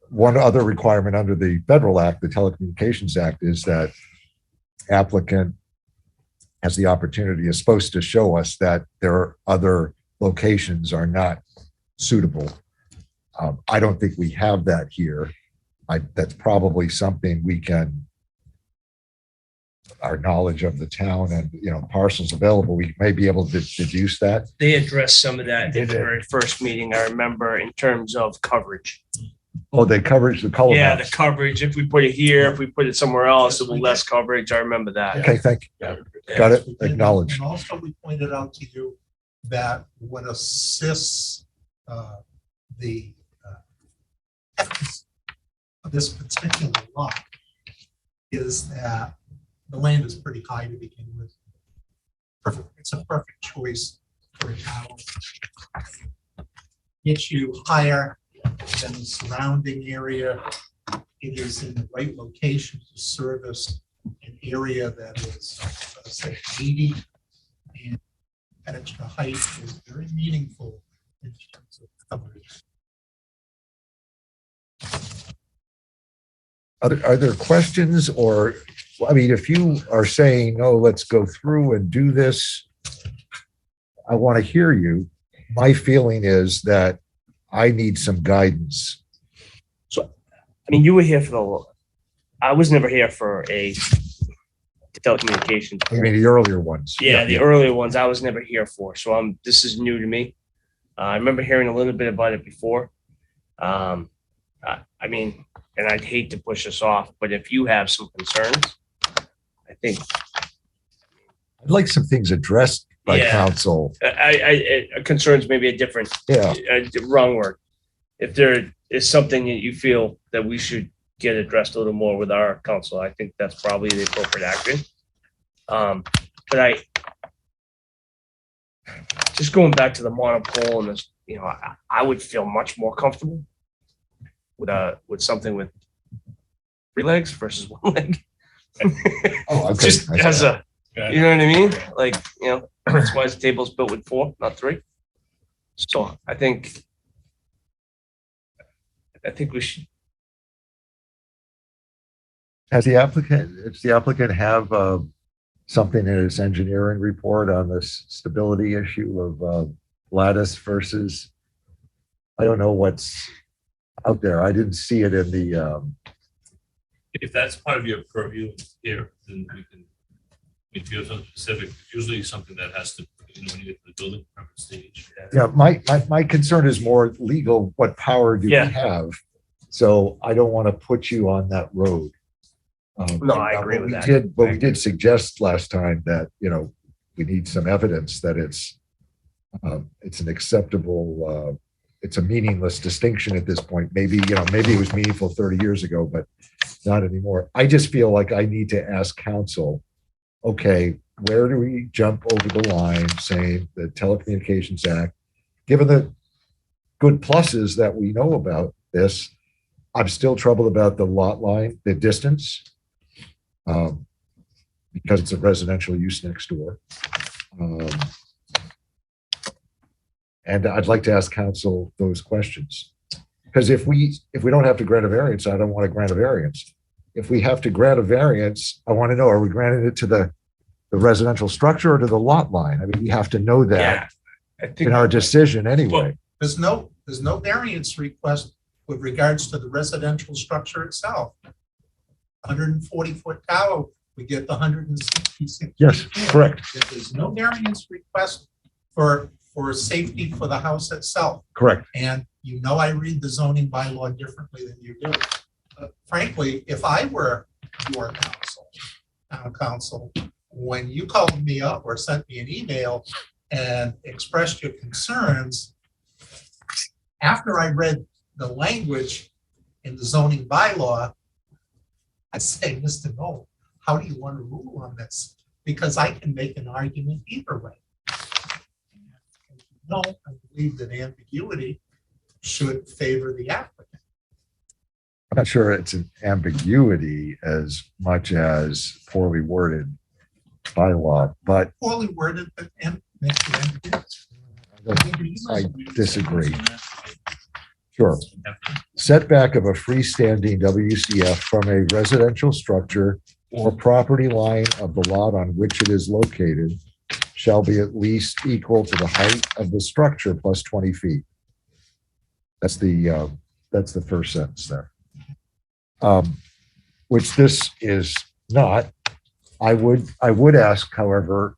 One other requirement under the Federal Act, the Telecommunications Act, is that applicant has the opportunity, is supposed to show us that there are other locations are not suitable. I don't think we have that here. That's probably something we can, our knowledge of the town and, parcels available, we may be able to deduce that. They addressed some of that in the very first meeting, I remember, in terms of coverage. Oh, they coverage the color Yeah, the maps. coverage, if we put it here, if we put it somewhere else, it will less coverage. I remember that. Okay, thank you. Yeah. Got it. And- Acknowledged. And also, we pointed out to you that what assists the efficacy of this particular lot is that the land is pretty high to begin with. Perfect. It's a perfect choice for a tower. Gets you higher than the surrounding area. It is in the right location to service an area that is, say, 80, and that extra height is very meaningful in terms of coverage. Are there questions or, I mean, if you are saying, oh, let's go through and do this, I want to hear you. My feeling is that I need some guidance. I mean, you were here for I was never here for a telecommunications. I mean, the earlier ones. Yeah, the earlier ones I was never here for. So this is new to me. I remember hearing a little bit about it before. I mean, and I'd hate to push us off, but if you have some concerns, I think I'd like some things addressed by Yeah. council. concerns maybe a different Yeah, wrong word. If there is something that you feel that we should get addressed a little more with our council, I think that's probably the appropriate action. But just going back to the monopole and this, I would feel much more comfortable with something with 3 legs versus 1 leg. oh, okay. Just as a, you know what I mean? Like, that's why the table's built with 4, not 3. So I think we should. Does the applicant have something in its engineering report on this stability issue of lattice versus, I don't know what's out there. I didn't see it in the, If that's part of your purview here, then we can, if you have something specific, usually something that has to, when you get to the building permit stage. yeah, my concern is more legal. What power do we Yeah. have? So I don't want to put you on that road. No, I agree with that. But we did suggest last time that, we need some evidence that it's an acceptable, it's a meaningless distinction at this point. Maybe it was meaningful 30 years ago, but not anymore. I just feel like I need to ask council, okay, where do we jump over the line saying the Telecommunications Act, given the good pluses that we know about this, I'm still troubled about the lot line, the distance, because it's a residential use next door. And I'd like to ask council those questions. Because if we don't have to grant a variance, I don't want to grant a variance. If we have to grant a variance, I want to know, are we granting it to the residential structure or to the lot line? I mean, we have to know that I think in our decision anyway. There's no variance request with regards to the residential structure itself. 140-foot tower, we get the 166. Yes, correct, There's no variance request for safety for the house itself. correct. And you know, I read the zoning bylaw differently than you do. Frankly, if I were your counsel, town council, when you called me up or sent me an email and expressed your concerns, after I read the language in the zoning bylaw, I say, Mr. Knoll, how do you want to rule on this? Because I can make an argument either way. No, I believe that ambiguity should favor the applicant. I'm not sure it's an ambiguity as much as poorly worded bylaw, but Poorly worded, but make it ambiguous. I disagree. Sure. Setback of a freestanding WCF from a residential structure or property line of the lot on which it is located shall be at least equal to the height of the structure plus 20 feet. That's the first sentence there. Which this is not. I would ask, however,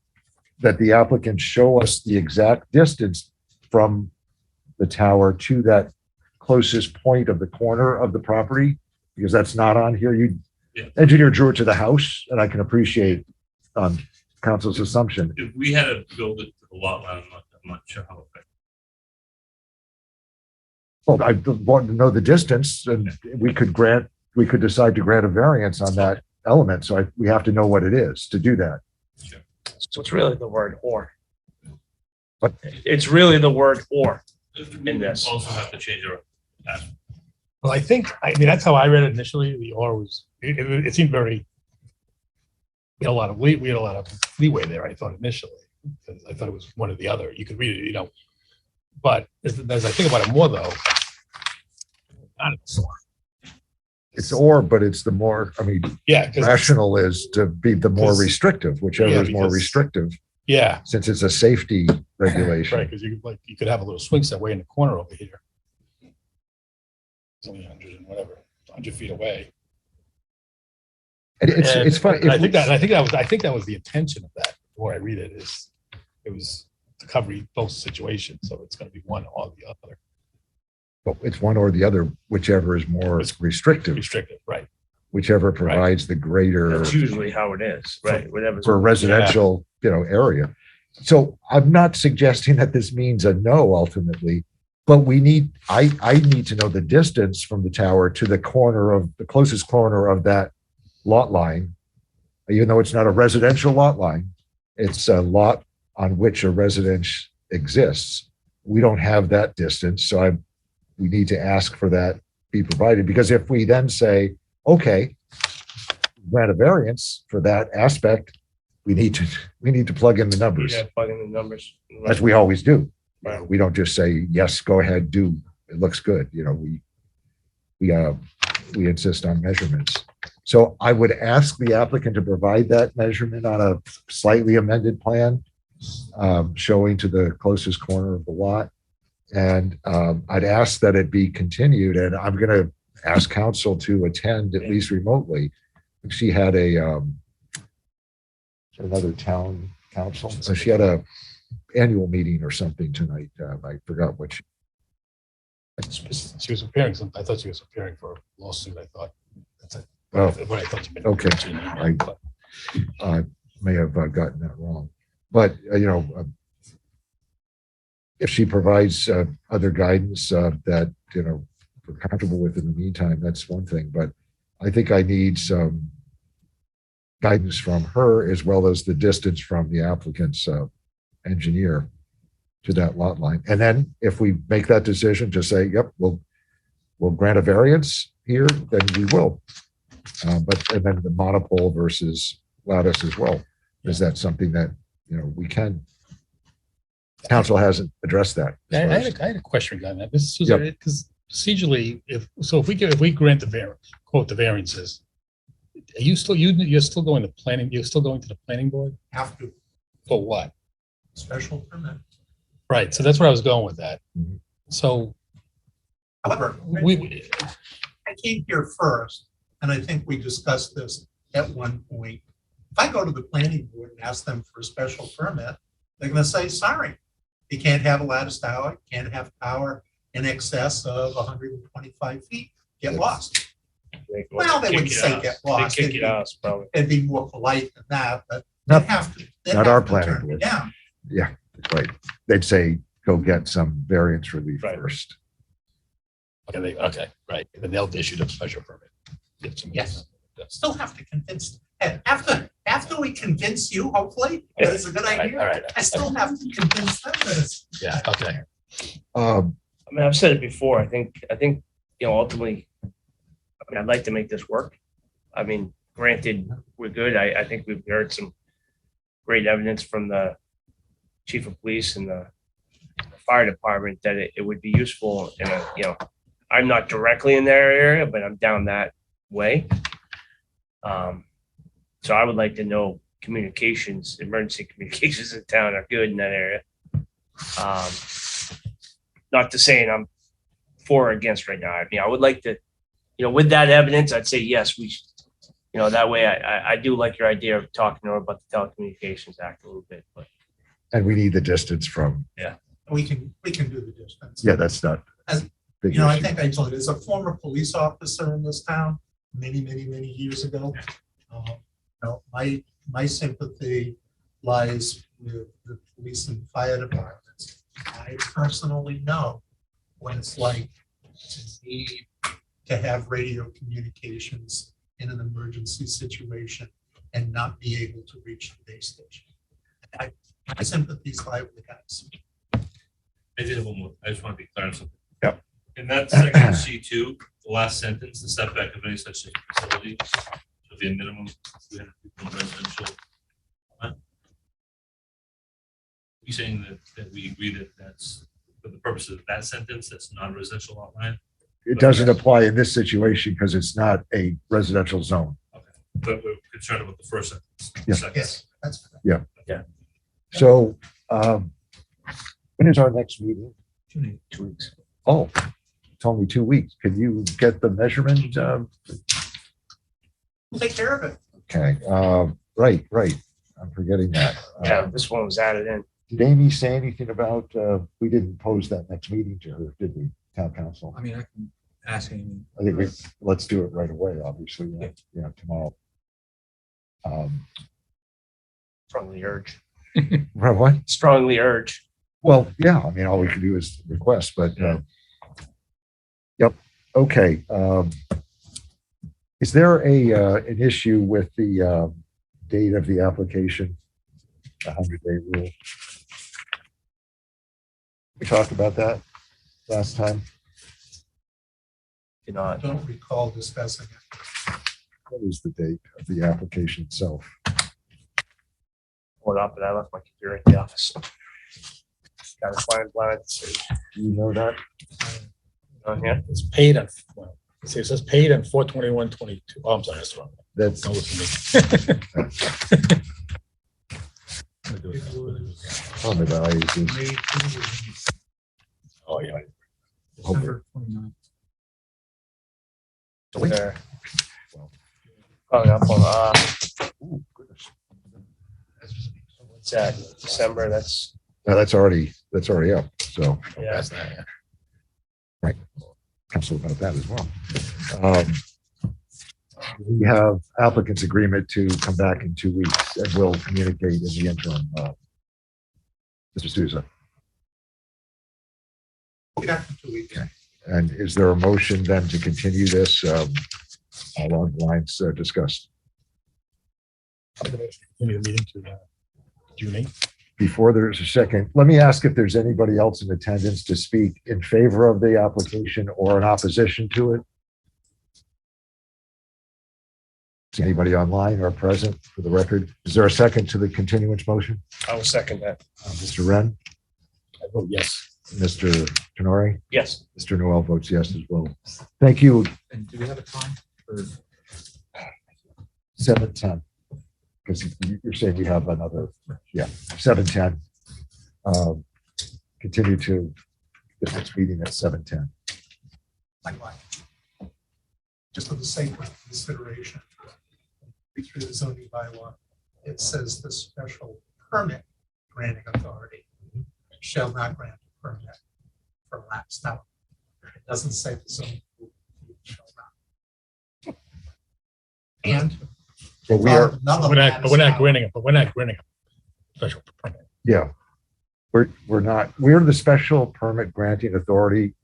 that the applicant show us the exact distance from the tower to that closest point of the corner of the property, because that's not on here. You engineer drew it to the house, and I can appreciate council's assumption. If we had to build it to the lot line, I'm not sure how. Well, I want to know the distance, and we could decide to grant a variance on that element. So we have to know what it is to do that. So it's really the word or. But It's really the word or. In this. Also have to change our. Well, I mean, that's how I read it initially. The or was, it seemed very, we had a lot of leeway there, I thought initially. Because I thought it was one or the other. You could read it, but as I think about it more though, it's or, but it's the more, I mean, yeah, because rational is to be the more 'Cause- restrictive, whichever Yeah, is more because- restrictive, yeah, since it's a safety right, regulation. because you could have a little swing set way in the corner over here. It's only 100 and whatever, 100 feet away. And it's fun. And I think that was the intention of that. The more I read it, it was to cover both situations, so it's going to be one or the other. It's one or the other, whichever is more restrictive, Restricted, right? whichever provides the greater That's usually how it is, right? Whatever's. for a residential, area. So I'm not suggesting that this means a no ultimately, but I need to know the distance from the tower to the closest corner of that lot line. Even though it's not a residential lot line, it's a lot on which a residence exists. We don't have that distance, so we need to ask for that be provided, because if we then say, okay, grant a variance for that aspect, we need to plug in the numbers, Yeah, plug in the numbers. as we always do. Right. We don't just say, yes, go ahead, do, it looks good. We insist on measurements. So I would ask the applicant to provide that measurement on a slightly amended plan, showing to the closest corner of the lot. And I'd ask that it be continued, and I'm going to ask council to attend at least remotely. She had another town council, so she had a annual meeting or something tonight. I forgot which. She was preparing I thought she was preparing for a lawsuit. I thought that's Oh, what I thought. okay. I may have gotten that wrong, but if she provides other guidance that we're comfortable with in the meantime, that's one thing. But I think I need some guidance from her, as well as the distance from the applicant's engineer to that lot line. And then if we make that decision to say, yep, we'll grant a variance here, then we will. And then the monopole versus lattice as well. Is that something that we can? Council hasn't addressed that. I had a question regarding that. This was, Yep. because procedurally, if we grant the variance, quote, the variances, are you still, you're still going to planning, you're still going to the planning board Have to, for what? special permit. Right, so that's where I was going with that. Mhm. So However, we, I came here first, and I think we discussed this at one point. If I go to the planning board and ask them for a special permit, they're gonna say, sorry, you can't have a lattice tower, you can't have power in excess of 125 feet, get lost. Well, they wouldn't say get lost. They kick it out, probably. It'd be more polite than that, but Not- they'd have to. they'd not have our to planning turn me board. down. Yeah, right. They'd say, go get some variance relief Right. first. okay, right, then they'll issue the special permit. Yes. Still have to convince, and after we convince you, hopefully, that it's a good All idea, right, I still have to convince them that it's. yeah, okay. I mean, I've said it before. I think, ultimately, I'd like to make this work. I mean, granted, we're good. I think we've heard some great evidence from the chief of police and the fire department that it would be useful in I'm not directly in that area, but I'm down that way. So I would like to know communications, emergency communications in town are good in that area. Not to say I'm for or against right now. I mean, I would like to, with that evidence, I'd say, yes, we should, that way I do like your idea of talking to her about the Telecommunications Act a little bit, but And we need the distance from, We can do the distance. yeah, that's not. As- big I issue. think I told you, as a former police officer in this town, many years ago, my sympathy lies with the police and fire departments. I personally know what it's like to need to have radio communications in an emergency situation and not be able to reach the base station. My sympathies lie with the guys. I did have one more. I just want to be clear on something. Yep. In that section C2, the last sentence, the setback of any such facility should be a minimum of 300 feet from residential. You saying that we agree that that's for the purpose of that sentence, that's non-residential lot line, It doesn't apply in this situation because it's not a residential zone. but we're concerned about the first sentence. not the Yeah. second. Yes, that's. So, when is our next meeting? 2 weeks. Oh, it's only 2 weeks. Can you get the measurement? We'll take care of it. Okay, right. I'm forgetting that. Yeah, this one was added in. Did Amy say anything about, we didn't pose that next meeting to her, did we, town council? I mean, I can ask Amy. I think let's do it right away, obviously, yeah, tomorrow. Strongly urge. What? Strongly urge. Well, yeah, I mean, all we can do is request, but, yep, okay. Is there an issue with the date of the application? The 100-day rule? We talked about that last time. You I know, don't recall discussing it. What is the date of the application itself? pull it up, and I left my computer at the office. Got to find lines Do you know that? on here. It's paid on, well, it says paid on 4/21/22. Oh, I'm sorry, that's wrong. That's, That was me. I'm gonna do it. on the values is, Oh, yeah. December 29th. There. Coming up on, ooh, goodness. what's that, December, that's, No, that's already up, so yeah. That's not, yeah. council about that as well. We have applicant's agreement to come back in 2 weeks and we'll communicate in the interim. Mr. Souza, Get out in 2 weeks. and is there a motion then to continue this along the lines discussed? I'm gonna continue the meeting to June 8th. Before there's a second, let me ask if there's anybody else in attendance to speak in favor of the application or in opposition to it. Is anybody online or present for the record? Is there a second to the continuance motion? I will second that. Mr. Wren? I vote yes. Mr. Tenori, Yes. Mr. Noel votes yes as well. Thank you, And do we have a time for? 7:10. Because you're saying we have another, 7:10. Continue to the next meeting at 7:10. Likewise. Just for the sake of consideration, through the zoning bylaw, it says the special permit granting authority shall not grant a permit for lapsed tower. It doesn't say the zoning board shall not. And But we are, another We're not lapsed tower. granting a special permit. yeah. We're the special permit granting authority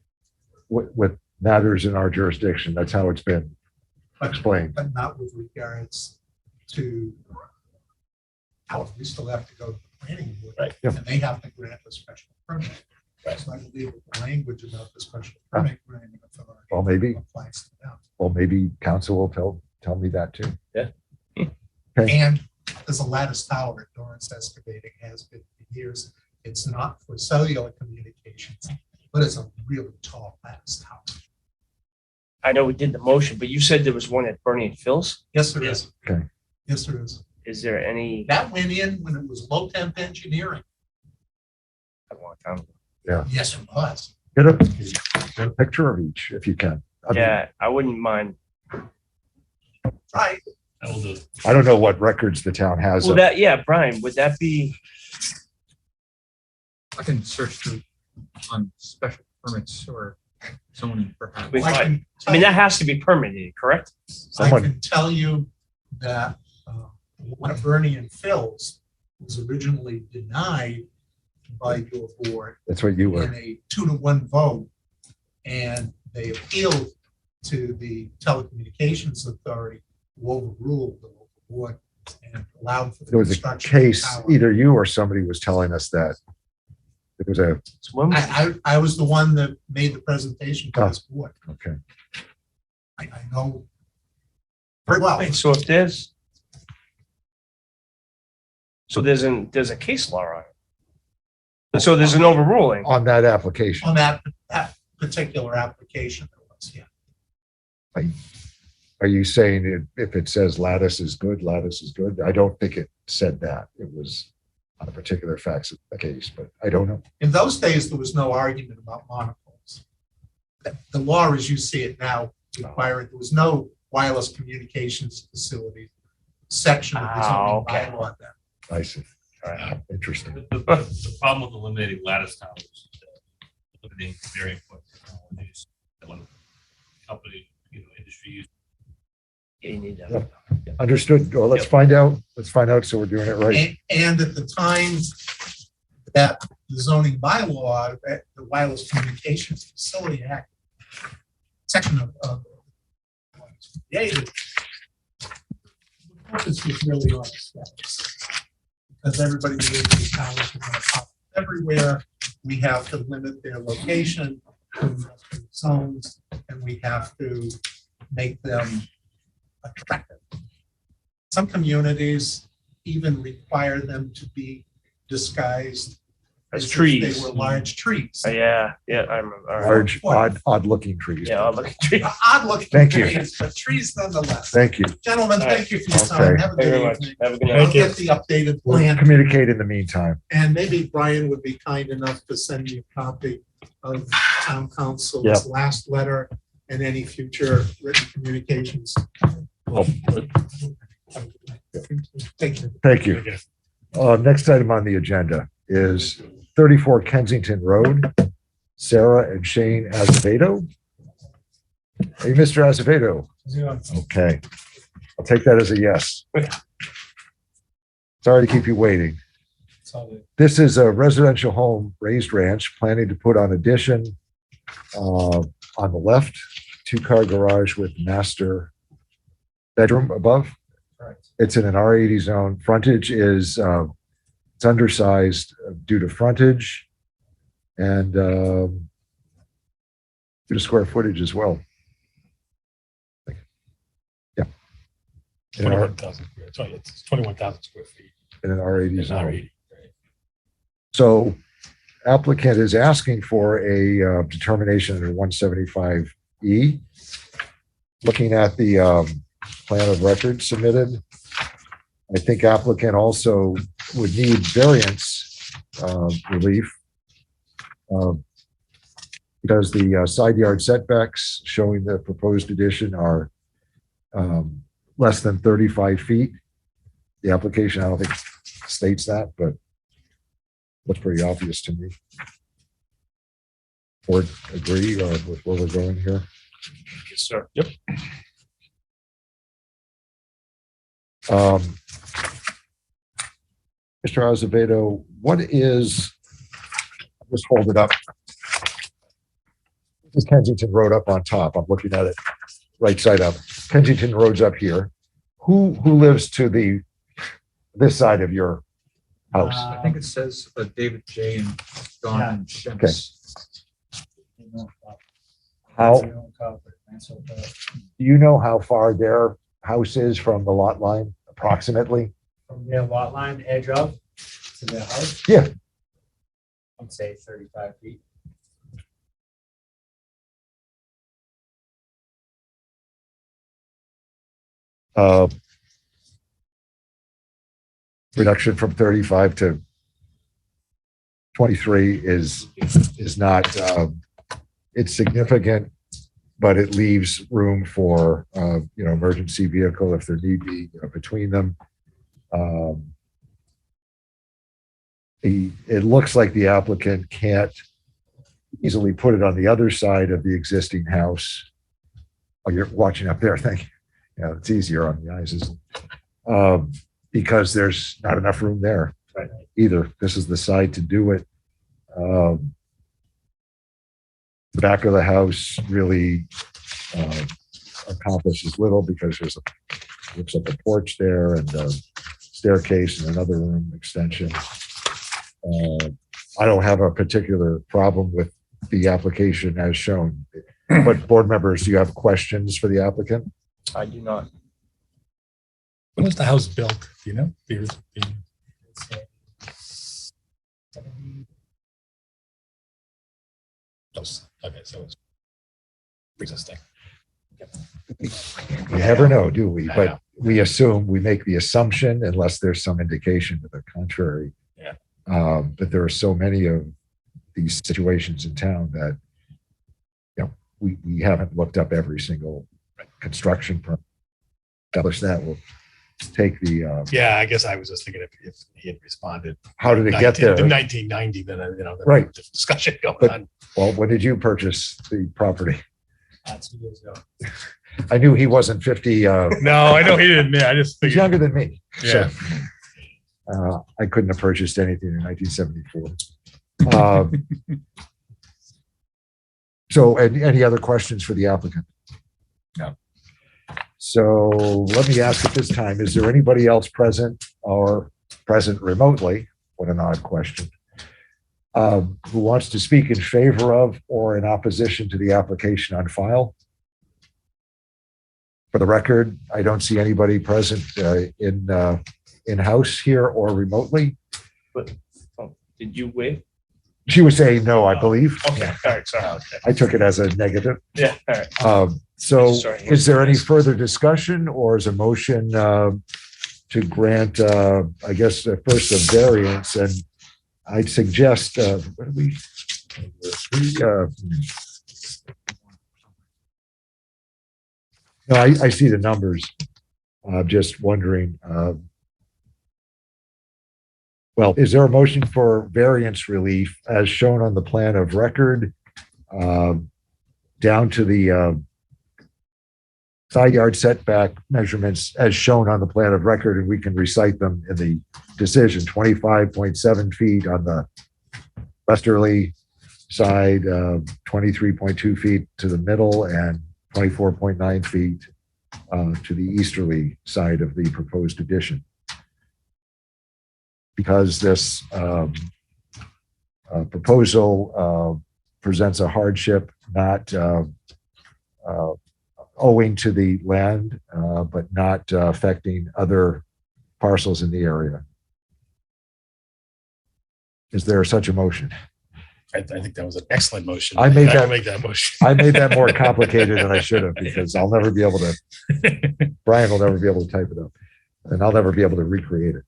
with matters in our jurisdiction. That's how it's been explained. But not with regards to how we still have to go to the planning board. Right. Yeah. And they have to grant a special permit. So I believe that the language about the special permit granting authority Well, maybe, applies to them. maybe council will tell me that too. And there's a lattice tower at Dorrance Excavating, has been for years. It's not for cellular communications, but it's a really tall lattice tower. I know we did the motion, but you said there was one at Bernie and Phil's. Yes, there is. Okay. Yes, there is. Is there any? That went in when it was low temp engineering. A long time ago. Yes, it was. Get a picture of each if you can. I mean, Yeah, I wouldn't mind. Right. I will do. I don't know what records the town has. Well, that, yeah, Brian, would that be, I can search through on special permits or zoning perhaps. We- I can I mean, that has to be permitted, correct? I Someone, can tell you that one of Bernie and Phil's was originally denied by your board that's what you were. in a 2-to-1 vote. And they appealed to the telecommunications authority, who overruled the local board and allowed for the There was a construction. of the case, tower. either you or somebody was telling us that it was a, So when was- I was the one that made the presentation to Oh. this board. okay. I know very well. Wait, so if there's, there's a case law on it. So there's an overruling. On that application. On that particular application, there was, yeah. Are you saying if it says lattice is good, lattice is good? I don't think it said that. It was on a particular facts of the case, but I don't know. In those days, there was no argument about monopoles. The law, as you see it now, required, there was no wireless communications facility section of the zoning okay. bylaw then. I see. Interesting. The problem with eliminating lattice towers is that eliminating varying point technologies that one company, industry use. You need that. Understood. Well, let's Yep. find out. Let's find out so we're doing it right. And at the time that the zoning bylaw, that the Wireless Communications Facility Act, section of was created, the focus was really on aesthetics. Because everybody knew these towers were going to pop up everywhere. We have to limit their location to industrial zones, and we have to make them attractive. Some communities even require them to be disguised As if trees. They were large trees. Yeah, I remember. All right. Large, odd looking trees. Yeah, I'll look at trees. Odd looking Thank you. trees, but trees nonetheless. Thank you. Gentlemen, thank you for your time. Okay. Have a Thank you very good much. evening. Have a good I'll night. Thank you. get the updated We'll plan. communicate in the meantime. And maybe Brian would be kind enough to send you a copy of town council's Yep. last letter and any future written communications. Well, Thank you. Thank you. Next item on the agenda is 34 Kensington Road, Sarah and Shane Azevedo. Hey, Mr. Azevedo. Okay. I'll take that as a yes. Sorry to keep you waiting. This is a residential home raised ranch planning to put on addition on the left, 2-car garage with master bedroom above. It's in an R80 zone. Frontage is, it's undersized due to frontage and due to square footage as well. Yeah. In an R- 21,000 square, it's 21,000 square feet. in an R80 It's zone. R80. So applicant is asking for a determination under 175E. Looking at the plan of record submitted, I think applicant also would need variance relief because the side yard setbacks showing the proposed addition are less than 35 feet. The application, I don't think states that, but looks pretty obvious to me. Board agree with where we're going here? Yes, sir. Yep. Mr. Azevedo, what is, just hold it up. This is Kensington Road up on top. I'm looking at it right side up. Kensington Road's up here. Who lives to this side of your house? I think it says David J. and Don Shems. How, do you know how far their house is from the lot line approximately? From their lot line edge of to their house? Yeah. I'd say 35 feet. Reduction from 35 to 23 is not, it's significant, but it leaves room for, emergency vehicle if there need be between them. It looks like the applicant can't easily put it on the other side of the existing house. Oh, you're watching up there, thank you. Yeah, it's easier on the eyes, isn't it? Because there's not enough room there either. This is the side to do it. The back of the house really accomplishes little because there's looks like a porch there and a staircase and another room extension. I don't have a particular problem with the application as shown, but board members, do you have questions for the applicant? I do not. When was the house built? Do you know? Okay, so it's existing. We never know, do we? I But know. we make the assumption unless there's some indication to the contrary. Yeah. But there are so many of these situations in town that, we haven't looked up every single construction permit. Establish that, we'll take the, Yeah, I guess I was just thinking if he had responded. how did it get there? In 1990, then, there Right. was a discussion going But- on. Well, when did you purchase the property? 2 years ago. I knew he wasn't 50, No, I know he didn't. I just he's figured. younger than me. Yeah. So, I couldn't have purchased anything in 1974. So any other questions for the applicant? No. So let me ask at this time, is there anybody else present or present remotely? What an odd question. Who wants to speak in favor of or in opposition to the application on file? For the record, I don't see anybody present in-house here or remotely. Did you wait? She was saying no, I believe. Okay, all right, sorry. Okay. I took it as a negative. Yeah, all right. So Sorry. is there any further discussion or is a motion to grant, I guess, first a variance? And I'd suggest, what do we? No, I see the numbers. I'm just wondering, well, is there a motion for variance relief as shown on the plan of record down to the side yard setback measurements as shown on the plan of record, and we can recite them in the decision, 25.7 feet on the westerly side, 23.2 feet to the middle, and 24.9 feet to the easterly side of the proposed addition. Because this proposal presents a hardship not owing to the land, but not affecting other parcels in the area. Is there such a motion? I think that was an excellent motion. I made can that- Make that motion. I made that more complicated than I should have because I'll never be able to, Brian will never be able to type it up and I'll never be able to recreate it.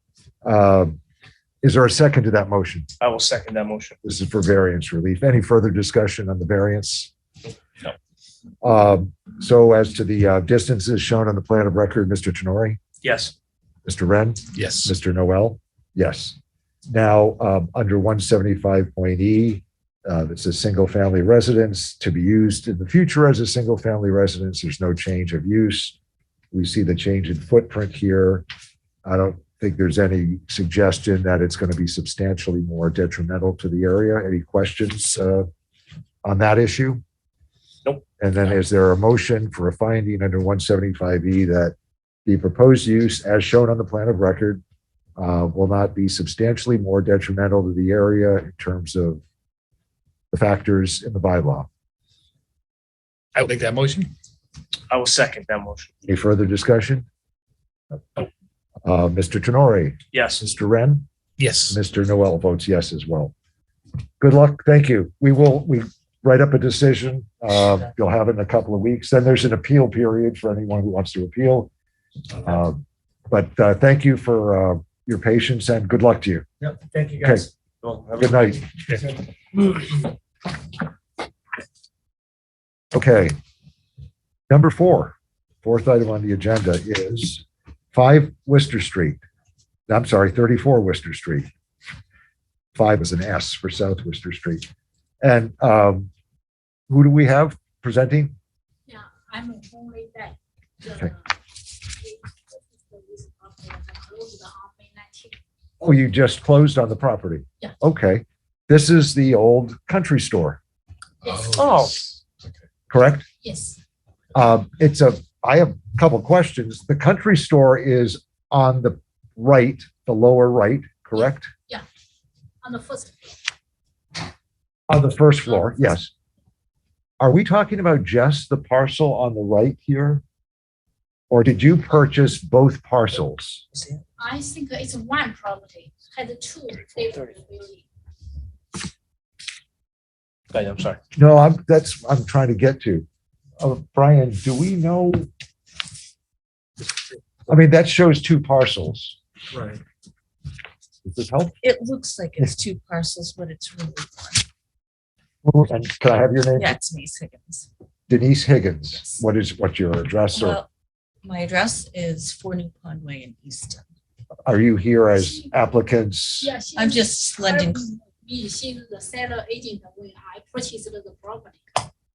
Is there a second to that motion? I will second that motion. This is for variance relief. Any further discussion on the variance? No. So as to the distances shown on the plan of record, Mr. Tenori, Yes. Mr. Wren, Yes. Mr. Noel? Yes. Now, under 175.e, it's a single-family residence to be used in the future as a single-family residence. There's no change of use. We see the change in footprint here. I don't think there's any suggestion that it's going to be substantially more detrimental to the area. Any questions on that issue? Nope. And then is there a motion for a finding under 175E that the proposed use as shown on the plan of record will not be substantially more detrimental to the area in terms of the factors in the bylaw? I will make that motion. I will second that motion. Any further discussion? Mr. Tenori, Yes. Mr. Wren, Yes. Mr. Noel votes yes as well. Good luck. Thank you. We write up a decision. You'll have it in a couple of weeks. Then there's an appeal period for anyone who wants to appeal. But thank you for your patience and good luck to you. Yep, thank you, Okay. guys. Well, have a- Good night. Okay. Number fourth item on the agenda is 5 Worcester Street. I'm sorry, 34 Worcester Street. 5 is an S for South Worcester Street. And who do we have presenting? Yeah, I'm only that. Okay. Oh, you just closed on the property? Yeah. Okay. This is the old country store, Yes, Oh, correct? yes, I have a couple of questions. The country store is on the right, the lower right, correct? on the first floor. On the first floor, yes. Are we talking about just the parcel on the right here? Or did you purchase both parcels? I think it's one property, had 2 different buildings. I'm sorry. No, I'm trying to get to. Brian, do we know? I mean, that shows 2 parcels. Right. Does this help? It looks like it's 2 parcels, but it's really one. And can I have your name? Yeah, it's Denise Higgins. Denise Higgins. Yes. What's your address or Well, my address is 4 New Pond Way in Easton. are you here as applicants? Yeah, she's- I'm just lending, She's the seller agent when I purchased the property.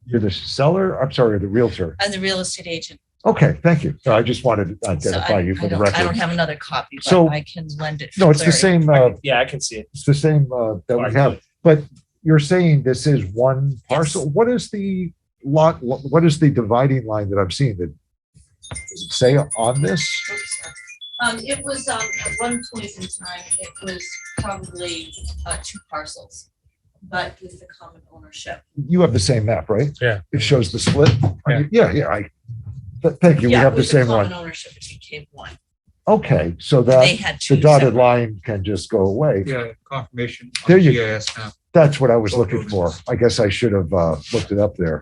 You're the seller? I'm sorry, the realtor. I'm the real estate agent. Okay, thank you. I just wanted to So identify you for the I don't record. have another copy, So- but I can lend it. for No, it's the clarity. same, Yeah, I can see it. it's the same that we have. But you're saying this is one parcel? What is the lot, what is the dividing line that I'm seeing? Does it say on this? It was, at one point in time, it was probably 2 parcels, but with the common ownership. You have the same map, right? Yeah. It shows the split? Yeah. Yeah. Thank you. We Yeah, have the with same Common one. ownership, it became one. Okay, so They that had 2 the dotted separate- line can just go away. Yeah, confirmation. on There you- GIS map. That's what I was looking for. I guess I should have looked it up there.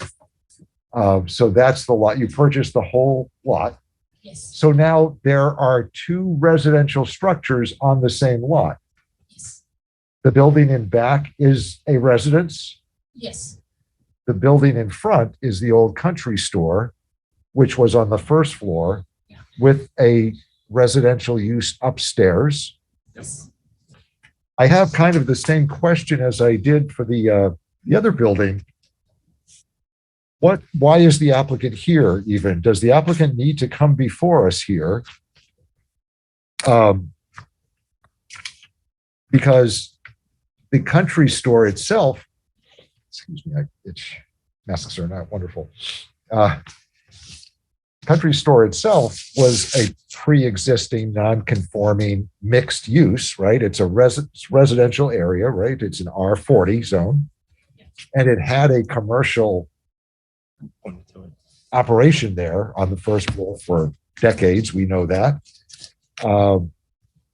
So that's the lot. You purchased the whole lot. Yes, So now there are 2 residential structures on the same lot. yes, The building in back is a residence. yes, The building in front is the old country store, which was on the first floor Yeah. with a residential use upstairs. yes. I have kind of the same question as I did for the other building. Why is the applicant here even? Does the applicant need to come before us here? Because the country store itself, excuse me, masks are not wonderful. Country store itself was a pre-existing non-conforming mixed use, right? It's a residential area, right? It's an R40 zone. And it had a commercial operation there on the first floor for decades. We know that.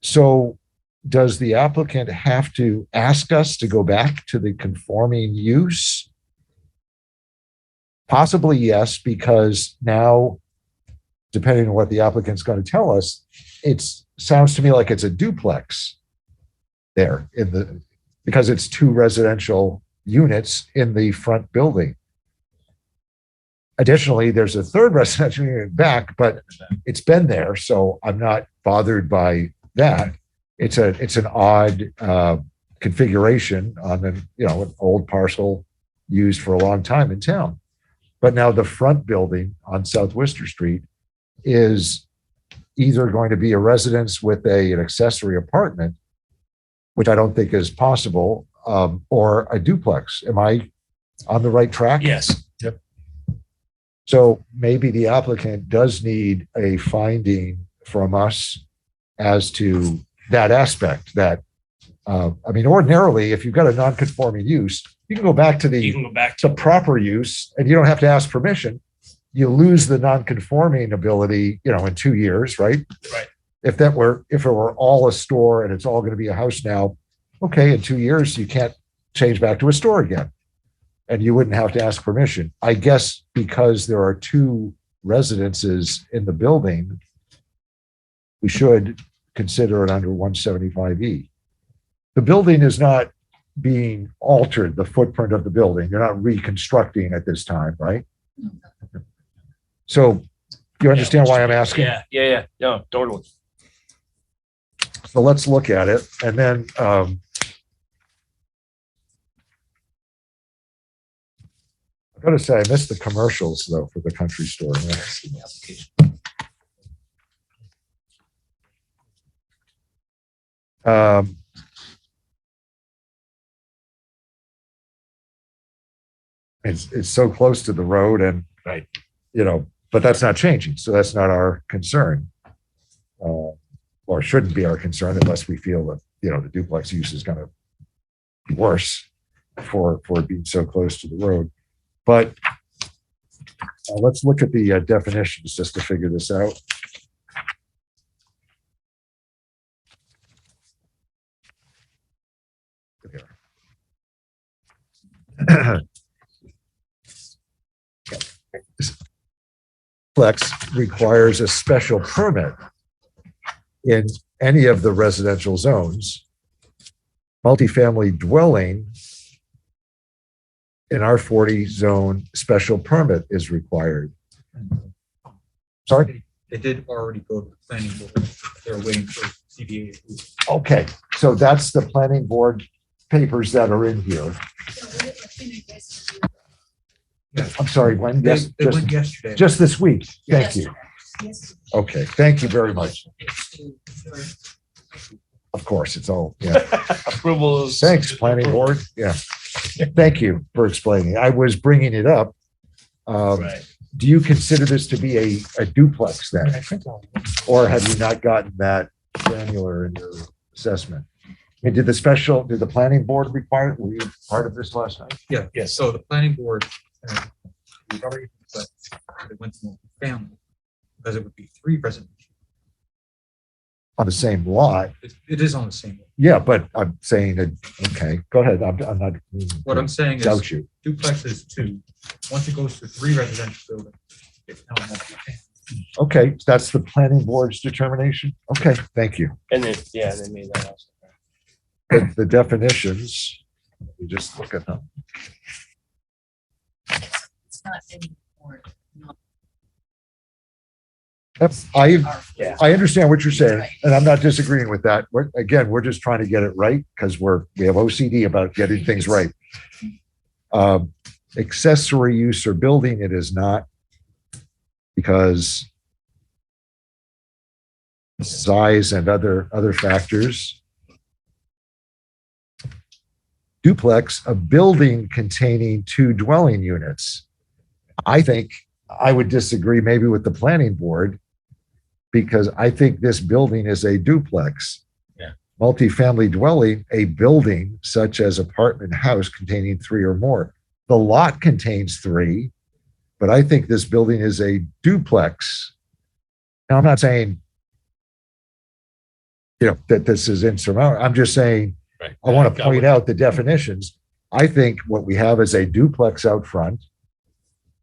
So does the applicant have to ask us to go back to the conforming use? Possibly yes, because now, depending on what the applicant's going to tell us, it sounds to me like it's a duplex there because it's two residential units in the front building. Additionally, there's a third residential unit back, but it's been there, so I'm not bothered by that. It's an odd configuration on an old parcel used for a long time in town. But now the front building on South Worcester Street is either going to be a residence with an accessory apartment, which I don't think is possible, or a duplex. Am I on the right track? Yes. Yep. So maybe the applicant does need a finding from us as to that aspect that, ordinarily, if you've got a non-conforming use, you can go back to You the can go back to. proper use and you don't have to ask permission. You lose the non-conforming ability, in 2 years, right? Right. If it were all a store and it's all going to be a house now, okay, in 2 years, you can't change back to a store again. And you wouldn't have to ask permission. I guess because there are two residences in the building, we should consider it under 175E. The building is not being altered, the footprint of the building. You're not reconstructing at this time, right? So you understand why I'm asking? Yeah. No, totally. So let's look at it. And then I've got to say, I missed the commercials though for the country store. It's so close to the road and, Right. But that's not changing. So that's not our concern. Or shouldn't be our concern unless we feel that, the duplex use is going to be worse for it being so close to the road. But let's look at the definitions just to figure this out. Duplex requires a special permit in any of the residential zones. Multifamily dwelling in R40 zone, special permit is required. Sorry? They did already go to the planning board. They're waiting for CBA approval. Okay, so that's the planning board papers that are in here. I'm sorry, when? They Yes, went yesterday. just this week. Thank you. Okay, thank you very much. Of course, it's all, yeah. Approvals. Thanks, planning board. Yeah. Thank you for explaining. I was bringing it up. Right. Do you consider this to be a duplex then? Or have you not gotten that granular in your assessment? And did the planning board require, were you part of this last night? Yeah, Yes. so the planning board, we've already, but it went to family because it would be 3 residential. On the same lot? It is on the same. Yeah, but I'm saying that, okay, go ahead. I'm not. What I'm saying is Doubt you. duplex is 2. Once it goes to 3 residential buildings, it's now multi-family. Okay, that's the planning board's determination. Okay, thank you. And then, they made that also. The definitions, we just look at them. It's not in or not. Yeah. I understand what you're saying, Right. and I'm not disagreeing with that. We're just trying to get it right because we have OCD about getting things right. Accessory use or building, it is not, because size and other factors. Duplex, a building containing 2 dwelling units. I think I would disagree maybe with the planning board, because I think this building is a duplex. Yeah. Multifamily dwelling, a building such as apartment house containing 3 or more. The lot contains 3, but I think this building is a duplex. Now, I'm not saying that this is insurmountable. I'm just saying, Right. I want to point out the definitions. I think what we have is a duplex out front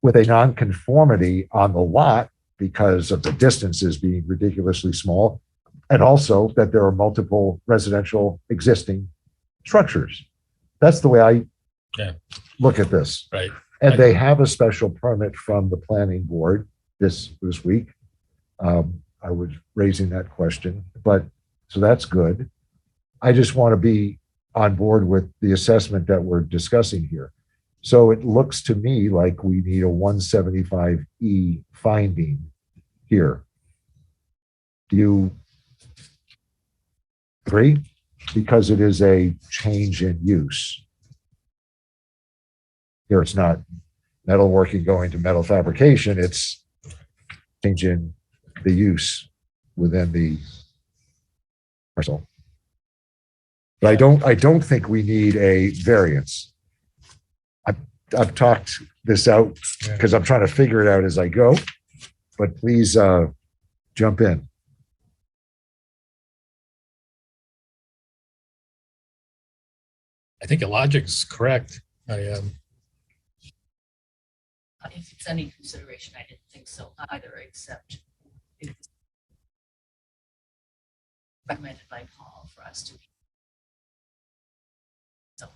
with a nonconformity on the lot because of the distances being ridiculously small, and also that there are multiple residential existing structures. That's the way I Yeah. look at this. Right. And they have a special permit from the planning board this week. I was raising that question, but so that's good. I just want to be on board with the assessment that we're discussing here. So it looks to me like we need a 175E finding here. Do you agree? Because it is a change in use. Here, it's not metalworking going to metal fabrication, it's change in the use within the parcel. But I don't think we need a variance. I've talked this out because I'm trying to figure it out as I go, but please jump in. I think your logic's correct. If it's any consideration, I didn't think so either, except it's recommended by Paul for us to. So.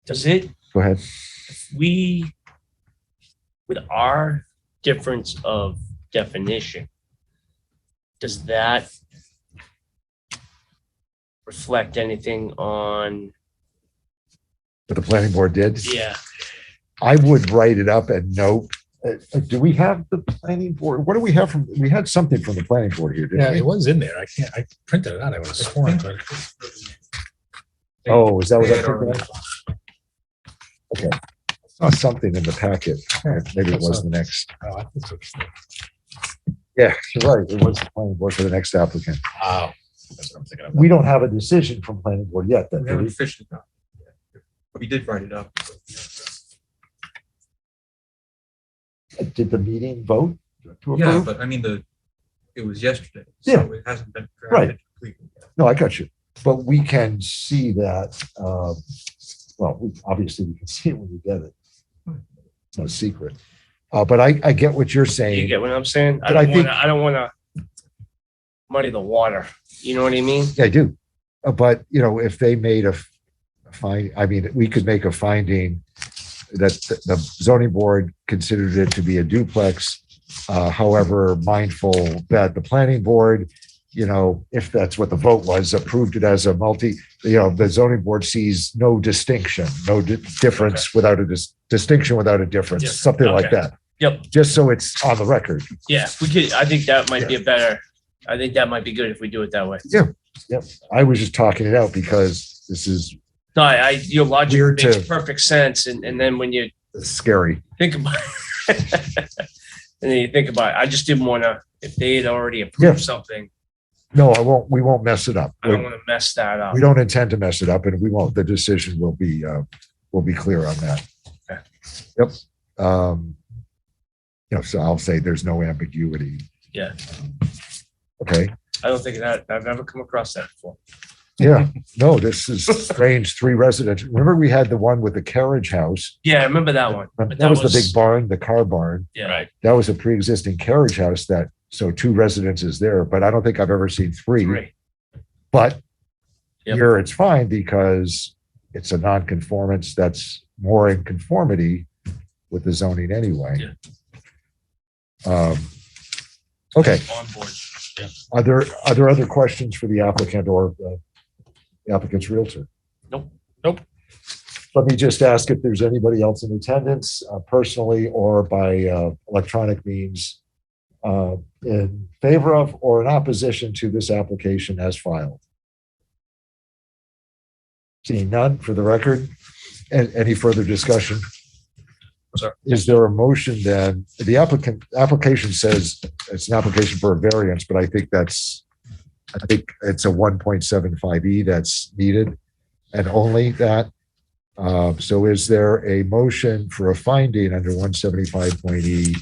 Does it, Go ahead. we, with our difference of definition, does that reflect anything on? What the planning board did. Yeah. I would write it up and note. Do we have the planning board? What do we have from? We had something from the planning board here, Yeah, didn't it we? was in there. I printed it out. I would have sworn. But Oh, is that what They that? had already- Okay. I saw something in the packet. Maybe it was the next. oh, I think so. Yeah, you're right. It was the planning board for the next applicant. Oh, that's what I'm thinking of. We don't have a decision from planning board yet. Then, We do haven't we? fished it out. yet. But we did write it up. Did the meeting vote to Yeah, approve? but I mean, it was yesterday. Yeah. So it hasn't been Right. drafted completely yet. No, I got you. But we can see that, obviously we can see it when you get it. It's no secret. But I get what you're You saying. get what I'm saying? But I think- I don't wanna muddy the water. You know what I mean? I do. But, if they made a fine, I mean, we could make a finding that the zoning board considered it to be a duplex. However, mindful that the planning board, if that's what the vote was, approved it as a the zoning board sees no distinction, no difference without a distinction without a difference, Yeah. something like Okay. that. Yep. Just so it's on the record. Yeah, we could, I think that might be I think that might be good if we do it that way. I was just talking it out because this is No, your logic Weird makes to- perfect sense. And then when you scary. think about and then you think about it, I just didn't want to, if they had already Yeah. approved something, No, we won't mess it up. I don't want to mess that up. We don't intend to mess it up, and we won't. The decision will be clear on that. Okay. Yep. So I'll say there's no ambiguity. Yeah. Okay. I don't think that, I've never come across that before. Yeah. No, this is strange. 3 residents. Remember we had the one with the carriage house. Yeah, I remember that one. But That was the big barn, the car barn. Yeah. Right. That was a pre-existing carriage house so 2 residences there, but I don't think I've ever seen 3. Great. But Yep. here it's fine because it's a non-conformance that's more in conformity with the zoning anyway. Okay, On board. are there other questions for the applicant or the applicant's realtor? Nope. Let me just ask if there's anybody else in attendance, personally or by electronic means, in favor of or in opposition to this application as filed. Seeing none, for the record, and any further discussion? Sorry. Is there a motion then? The application says it's an application for a variance, but I think it's a 1.75E that's needed and only that. So is there a motion for a finding under 175.E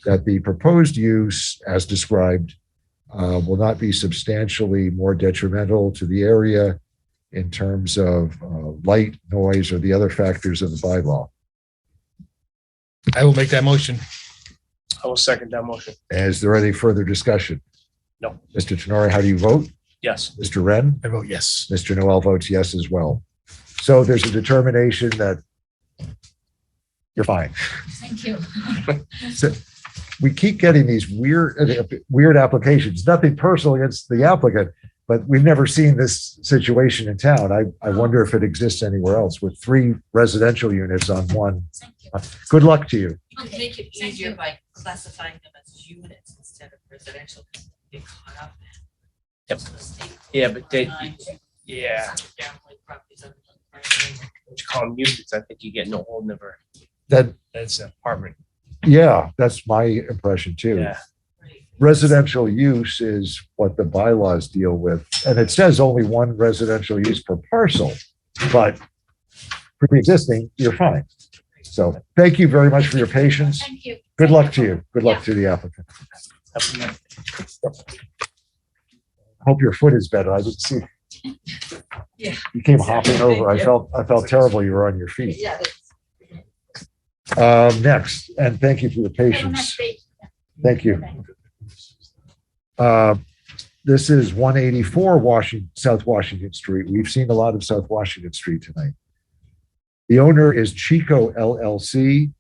that the proposed use as described will not be substantially more detrimental to the area in terms of light, noise, or the other factors of the bylaw. I will make that motion. I will second that motion. Is there any further discussion? No. Mr. Tenori, how do you vote? Yes. Mr. Wren? I vote yes. Mr. Noel votes yes as well. So there's a determination that you're fine. Thank you. So we keep getting these weird applications, nothing personal against the applicant, but we've never seen this situation in town. I wonder if it exists anywhere else with 3 residential units on one. Thank you. Good luck to you. You can make it Thank easier you. by classifying them as units instead of residential. Get caught up. Yep. So the state Yeah, but they, lines, yeah, family properties under the primary. what you call them units, I think you get no hold never. That, That's an apartment. yeah, that's my impression too. Yeah. Right. Residential use is what the bylaws deal with. And it says only 1 residential use per parcel, but pre-existing, you're fine. So thank you very much for your patience. Thank you. Good luck to you. Good luck to the applicant. Hope your foot is better. I didn't see. Yeah. You came hopping over. I felt terrible you were on your feet. Yeah, that's- Next, and thank you for your Have a nice patience. day. Thank you. This is 184 South Washington Street. We've seen a lot of South Washington Street tonight. The owner is Chico LLC.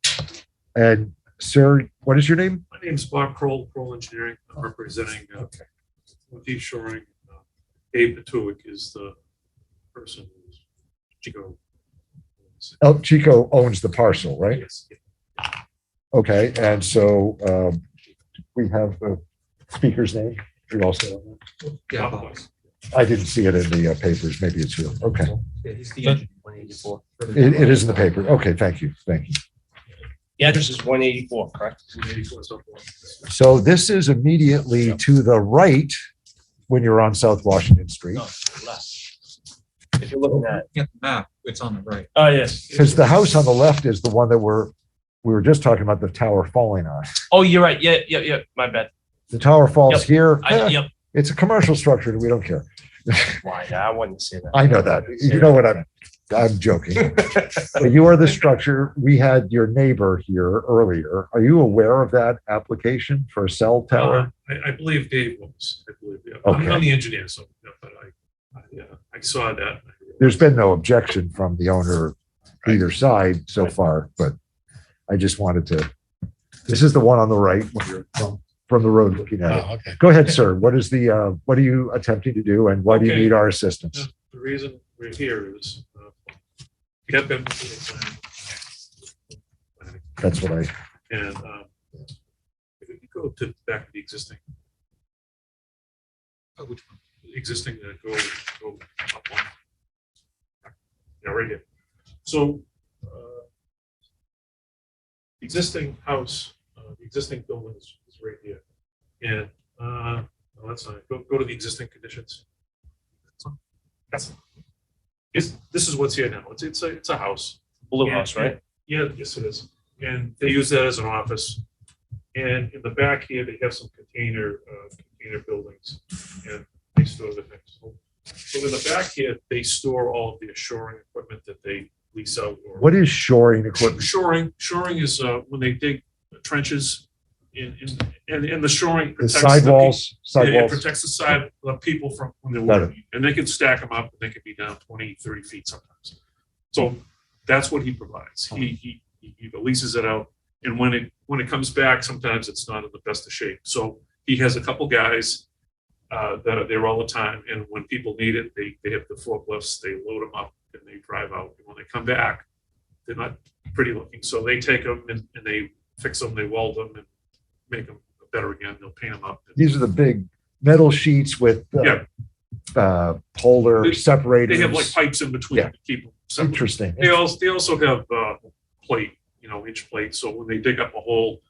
And sir, what is your name? My name's Bob Kroll, Kroll Engineering. I'm representing Deep Shoring. Dave Patuic is the person who's Chico. Oh, Chico owns the parcel, right? Yes. Okay, and so we have the speaker's name. You also, Yeah, Bob. I didn't see it in the papers. Maybe it's here. Okay, Yeah, he's the engineer. 184. it is in the paper. Okay, thank you. Thank you. The address is 184, correct? 184 South Washington. So this is immediately to the right when you're on South Washington Street. No, left. If you're looking at, Get the map, it's on the right. oh, yes. Because the house on the left is the one that we were just talking about the tower falling on. Oh, you're right. Yeah. My bad. The tower falls Yep. here. Yep. It's a commercial structure. We don't care. Why? I wouldn't say that. I know that. You know what I'm joking. But you are the structure. We had your neighbor here earlier. Are you aware of that application for a cell tower? I believe Dave was. I believe, yeah. Okay. I'm the engineer, so, yeah, but I saw that. There's been no objection from the owner either side so far, but I just wanted to, this is the one on the right when you're from the road looking at it. Oh, okay. Go ahead, sir. What are you attempting to do and why do you Okay. need our assistance? The reason we're here is we have been before the planning. That's what I, And if you go to back to the existing. Which one? Existing, go up one. Yeah, right here. So existing house, the existing building is right here. And no, that's not, go to the existing conditions. That's, this is what's here now. It's a house. Blue Yeah, house, right? Yeah, yes, it is. And they use that as an office. And in the back here, they have some container buildings and they store the things. So in the back here, they store all of the shoring equipment that they lease out. Or what is shoring equipment? Shoring is when they dig trenches and the shoring The protects sidewalls, it sidewalls. protects the side of people from when they're Got it. working. And they can stack them up and they can be down 20, 30 feet sometimes. So that's what he provides. He leases it out. And when it comes back, sometimes it's not in the best of shape. So he has a couple guys that are there all the time. And when people need it, they have the forklifts, they load them up and they drive out. And when they come back, they're not pretty looking. So they take them and they fix them, they weld them and make them better again. They'll paint them up. These are the big metal sheets with polar They separators. have like pipes in between Yeah. to keep them separate. Interesting. They also have plate, inch plate. So when they dig up a hole,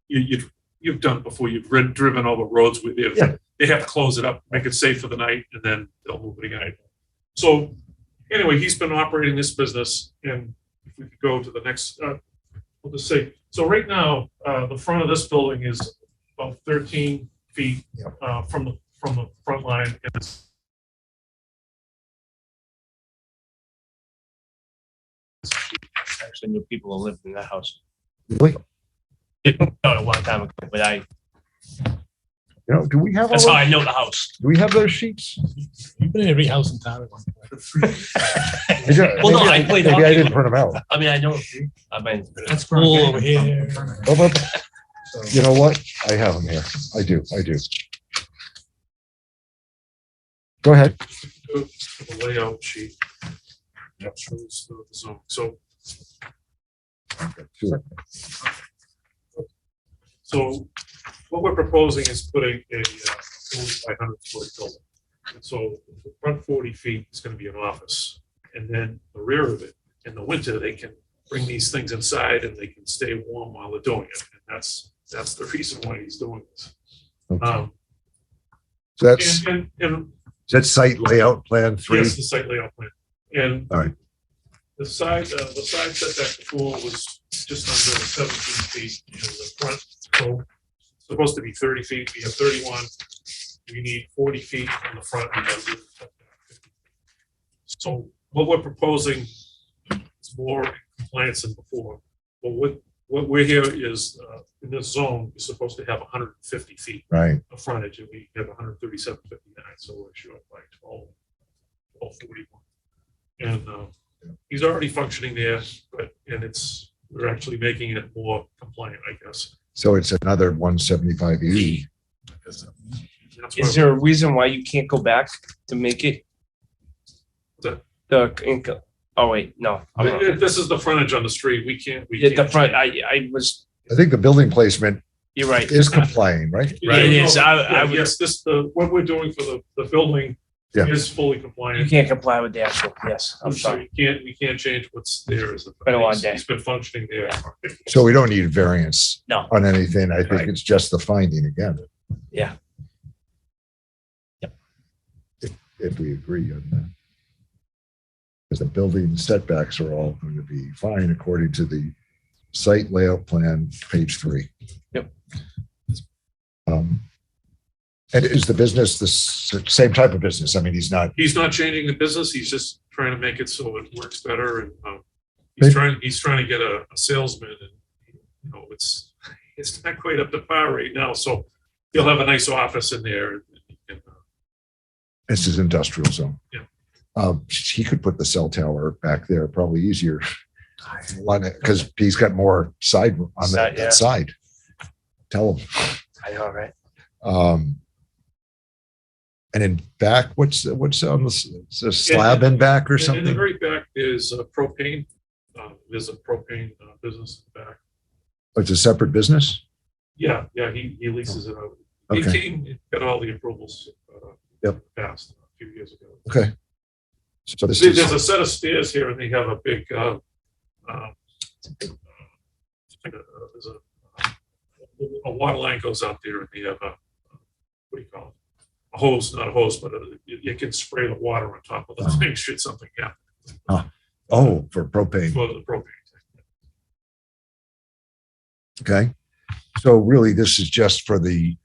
you've done it before. You've driven all the roads with it. Yeah. They have to close it up, make it safe for the night, and then they'll move it again. So anyway, he's been operating this business, and if we could go to the next, we'll just say So right now, the front of this building is about 13 feet Yep. from the front line. And it's Actually, knew people who lived in that house. Really? Not a long time ago, but You know, do we have, all that's how I those- know the house. do we have those sheets? You've been in every house in town at one point. Well, no, I played Maybe I hockey. didn't print them out. I mean, I know, I mean, That's pool over here. You know what? I have them here. I do. Go ahead. the layout sheet. That shows the zone. So what we're proposing is putting a 4,500 building. And so the front 40 feet is going to be an office. And then the rear of it, in the winter, they can bring these things inside and they can stay warm while they're doing it. And that's the reason why he's doing this. Okay. So that's, And that's site layout plan 3. yes, the site layout plan. And All right. the side setback before was just under 17 feet in the front. So it's supposed to be 30 feet. We have 31. We need 40 feet in the front. We have 50. So what we're proposing is more in compliance than before. But what we're here is in this zone, you're supposed to have 150 feet Right. of frontage, and we have 137.59, so we're short by 12.41. And he's already functioning there, we're actually making it more compliant, I guess. So it's another 175E. That's is why- there a reason why you can't go back to make it? Oh, wait, no. I'm wrong. This is the frontage on the street. We can't. The front, I was, I think the building placement you're right. is complying, right? Right, it is. I would- Yes, what we're doing for the building Yeah. is fully You compliant. can't comply with the actual, yes, I'm So sorry. we can't change what's there. Been a long day. He's been functioning there. So we don't need variance No. on anything. I think Right. it's just the finding again. Yeah. If we agree on that. Because the building setbacks are all going to be fine according to the site layout plan, page 3. Yep. And is the business the same type of business? I mean, he's not, He's not changing the business. He's just trying to make it so it works better. And Maybe- he's trying to get a salesman, and it's not quite up to par right now. So he'll have a nice office in there. And, this is industrial zone. Yeah. He could put the cell tower back there, probably easier. Because he's got more side on Side, yeah. that side. Tell him. I know, right? And in back, what's on the slab in back or in the something? very back is propane. There's a propane business in the back. It's a separate business? Yeah, he leases it out. Okay. Got all the approvals. Yep. Passed a few years ago. Okay. So this There's is, a set of stairs here, and they have a big, there's a water line goes out there, and they have what do you call it? A hose, not a hose, but you can spray the water on top of the thing, should something happen. for propane. For the propane. Okay. So really, this is just for the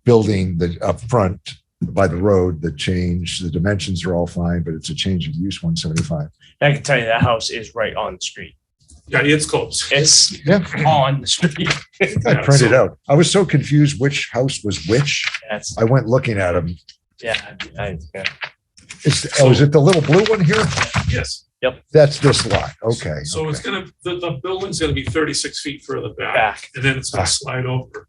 building that up front by the road, the change, the dimensions are all fine, but it's a change of use 175. I can tell you that house is right on the street. Yeah, it's close. It's Yeah. on the street. I printed out. I was so confused which house was which. That's, I went looking at them. yeah, yeah. Is it the little blue one here? Yes. That's this lot. Okay. So it's okay. gonna, the building's gonna be 36 feet further back, Back. and then it's Ah. gonna slide over,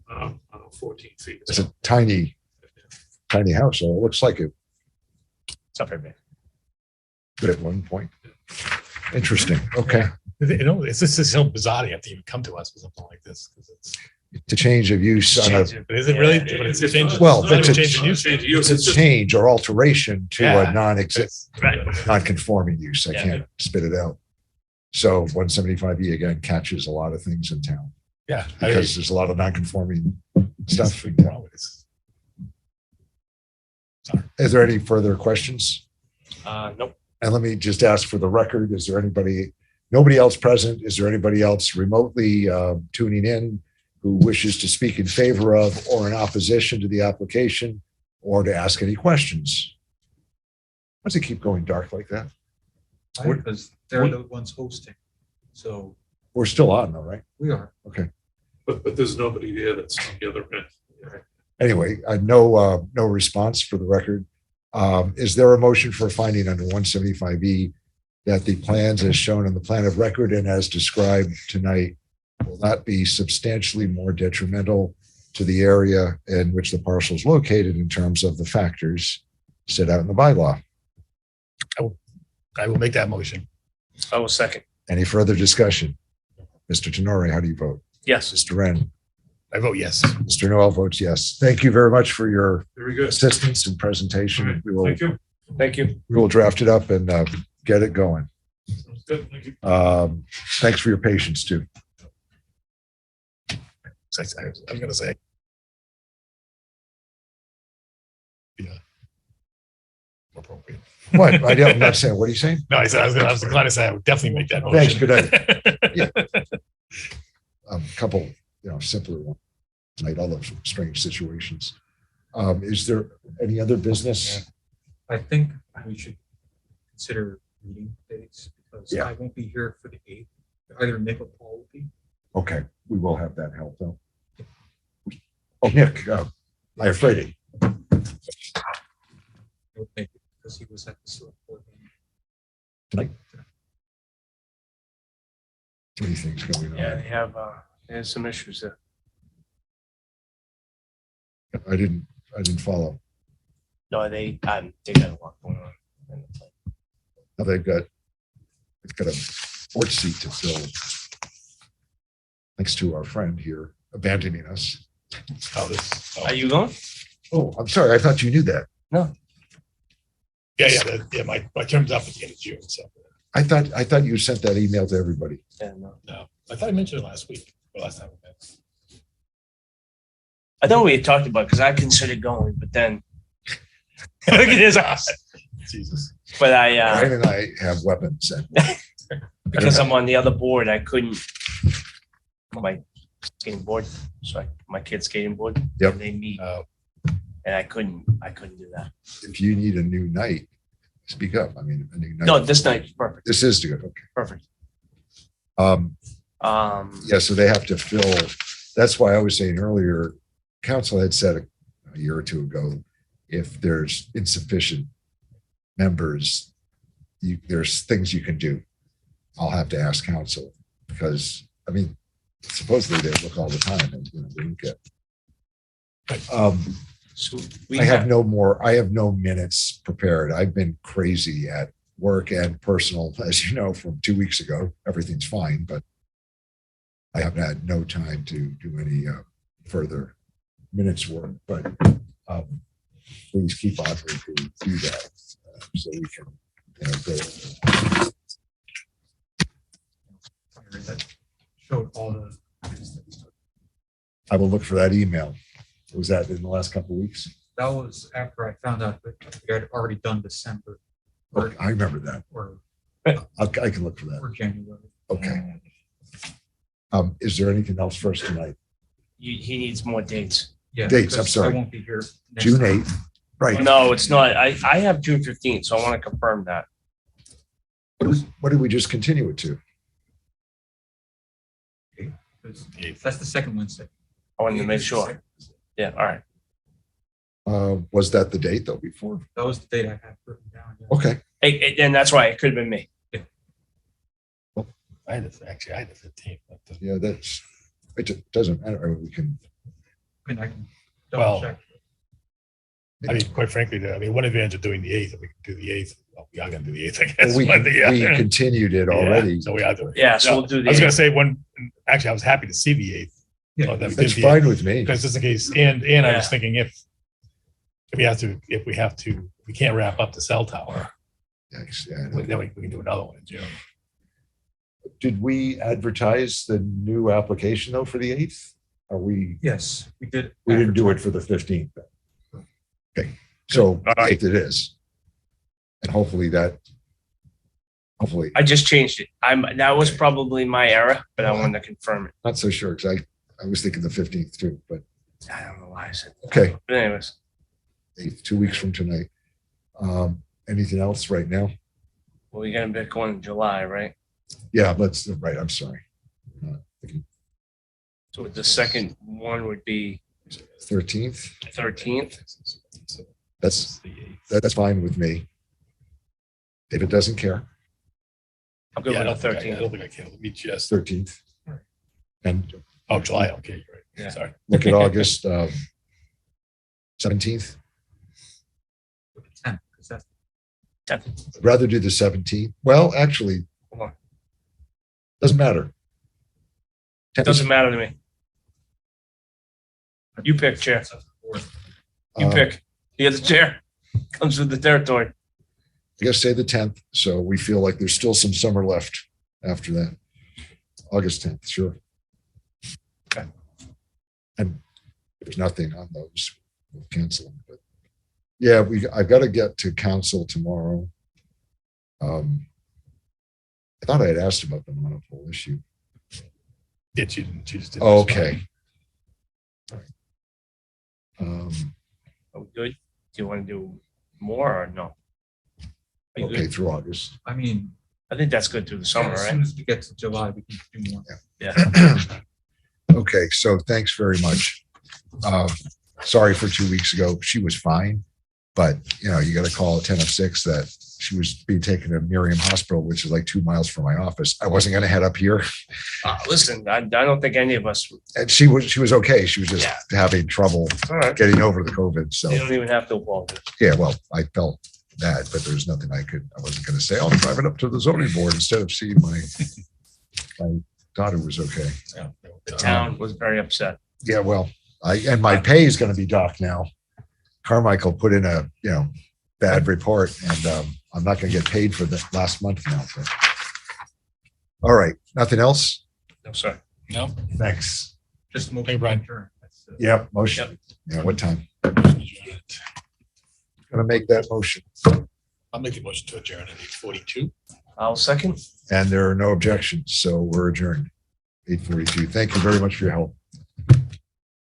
I don't know, 14 feet. It's a tiny house. So it looks like it It's not very big. could at one point. Interesting. Okay. It's just so bizarre to have to even come to us with something like this. 'Cause it's It's a change of use on a, But is it really? Yeah, But it's It's a change. not- Well, it's not that's even a change in use. change of use. it's a change or alteration to Yeah. a non-exist, Right. non-conforming use. I Yeah. can't spit it out. So 175E again catches a lot of things in town Yeah. because there's a lot of non-conforming stuff in town. Is there any further questions? Nope. And let me just ask for the record, is there anybody nobody else present. Is there anybody else remotely tuning in who wishes to speak in favor of or in opposition to the application or to ask any questions? Why does it keep going dark like that? Because they're the ones hosting. So We're still on though, right? we are. But there's nobody there that's on the other end. Anyway, no response for the record. Is there a motion for a finding under 175E that the plans as shown on the plan of record and as described tonight will not be substantially more detrimental to the area in which the parcel is located in terms of the factors set out in the bylaw? I will make that motion. I will second. Any further discussion? Mr. Tenori, how do you vote? Yes. Mr. Ren? I vote yes. Mr. Noel votes yes. Thank you very much for your Very good. assistance and All presentation. right. We will, Thank you. Thank you. we will draft it up and get it going. Sounds good. Thank you. Thanks for your patience too. I was gonna say. Yeah. Appropriate. What? I'm not saying, what are you saying? No, I was glad to say I would definitely make that Thanks, motion. good night. A couple, simpler ones tonight, all those strange situations. Is there any other business? I think we should consider meeting dates because Yeah. I won't be here for the 8th. Either Nick or Paul will be. Okay, we will have that help though. Oh, Nick, I afraid. He'll make it because he was at the select board meeting. Tonight? Too many things going on. Yeah, they have some issues there. I didn't follow. No, they got a lot going on. Now they've got a board seat to fill. Thanks to our friend here abandoning us. Are you going? Oh, I'm sorry. I thought you knew that. Yeah. My term's up at the end of June, so. I thought you sent that email to everybody. Yeah, no. No, I thought I mentioned it last week, or last time. we met. I thought we had talked about because I considered going, but then look at his eyes. Jesus. But I Ryan and I have weapons. And because I'm on the other board, I couldn't. My skating board, my kid's skating board. Yep. And they meet, and I couldn't do that. if you need a new night, speak up. I mean, a new night. No, this night is perfect. This is good. Okay. Perfect. Yeah, so they have to fill, that's why I was saying earlier, council had said a year or two ago, if there's insufficient members, there's things you can do. I'll have to ask council because, I mean, supposedly they look all the time and they don't get. So I have no minutes prepared. I've been crazy at work and personal, as you know, from 2 weeks ago. Everything's fine, but I have had no time to do any further minutes work. But please keep offering to do that so we can go. That showed all the. I will look for that email. Was that in the last couple of weeks? That was after I found out that we had already done December Oh, I remember that. or I can look for that. January. Okay. Is there anything else for us tonight? he needs more dates. Yeah. Dates, I'm because sorry. I won't be here. next June time. 8th, right. No, it's not. I have June 15th, so I want to confirm that. What did we just continue it to? Because That's the second Wednesday. I wanted to make sure. Yeah, all right. Was that the date though before? That was the date I had written down. yeah. Okay. And that's right. It could have been me. I had the 15th. Yeah, it doesn't matter. We can, I mean, I can Well, double check. I mean, quite frankly, one advantage of doing the 8th, we can do the 8th. Well, we are going to do the 8th, I guess. we but yeah. continued it Yeah, already. So we are doing it. Yeah, so we'll do the I was going 8th. to say actually, I was happy to see the 8th. Yeah, That's fine with me. Because just in case, and I Yeah. was thinking if we can't wrap up the cell tower, Yes, yeah, I know. then we can do another one in June. Did we advertise the new application though for the 8th? Are we, Yes, we did. we didn't do it for the 15th. then. Okay, so All right. 8th it is. And hopefully that Hopefully, I just changed it. That was probably my error, but I wanted to confirm it. not so sure, because I was thinking the 15th too, but I don't know why I said. okay, But anyways, 2 weeks from tonight. Anything else right now? well, we're gonna be going in July, right? Yeah, right, I'm sorry. So the second one would be 13th, 13th. that's fine with me. David doesn't care, I'm good Yeah, I with the don't think I 13th. don't think I can. Let me just, 13th. And oh, July, okay, you're right. Yeah. Sorry. look at August 17th. With the 10th, 'cause that's I'd rather do the 17th. Well, actually, Hold on. doesn't matter. Doesn't matter to me. You pick, Chair. You Uh, pick. The other chair comes with the territory. I guess say the 10th, so we feel like there's still some summer left after that. August 10th, sure. Okay. And there's nothing on those, we'll cancel them, but yeah, I've got to get to council tomorrow. I thought I had asked about the monopole issue. Yeah, she just didn't. Okay. Are we good? Do you want to do more or no? Are you Okay, good? through August. I mean, I think that's good through the summer, as right? soon as we get to July, we can do more. Okay, so thanks very much. Sorry for 2 weeks ago. She was fine, but you know, you got to call at 10 of 6 that she was being taken to Miriam Hospital, which is like 2 miles from my office. I wasn't going to head up here, Listen, I don't think any of us, and she was okay. She was just having trouble all right, getting over the COVID. So you don't even have to apologize. yeah, well, I felt that, but there's nothing I wasn't going to say. I'll drive it up to the zoning board instead of seeing my daughter was okay. The town was very upset. Yeah, well, and my pay is going to be docked now. Carmichael put in a, bad report, and I'm not going to get paid for the last month now. But. All right, nothing else? No, sir. No. Thanks. Just move. Hey, Brian. Yep, motion. Yeah, what time? Going to make that motion. I'll make a motion to adjourn at 8:42. I'll second. And there are no objections, so we're adjourned. 8:42. Thank you very much for your help.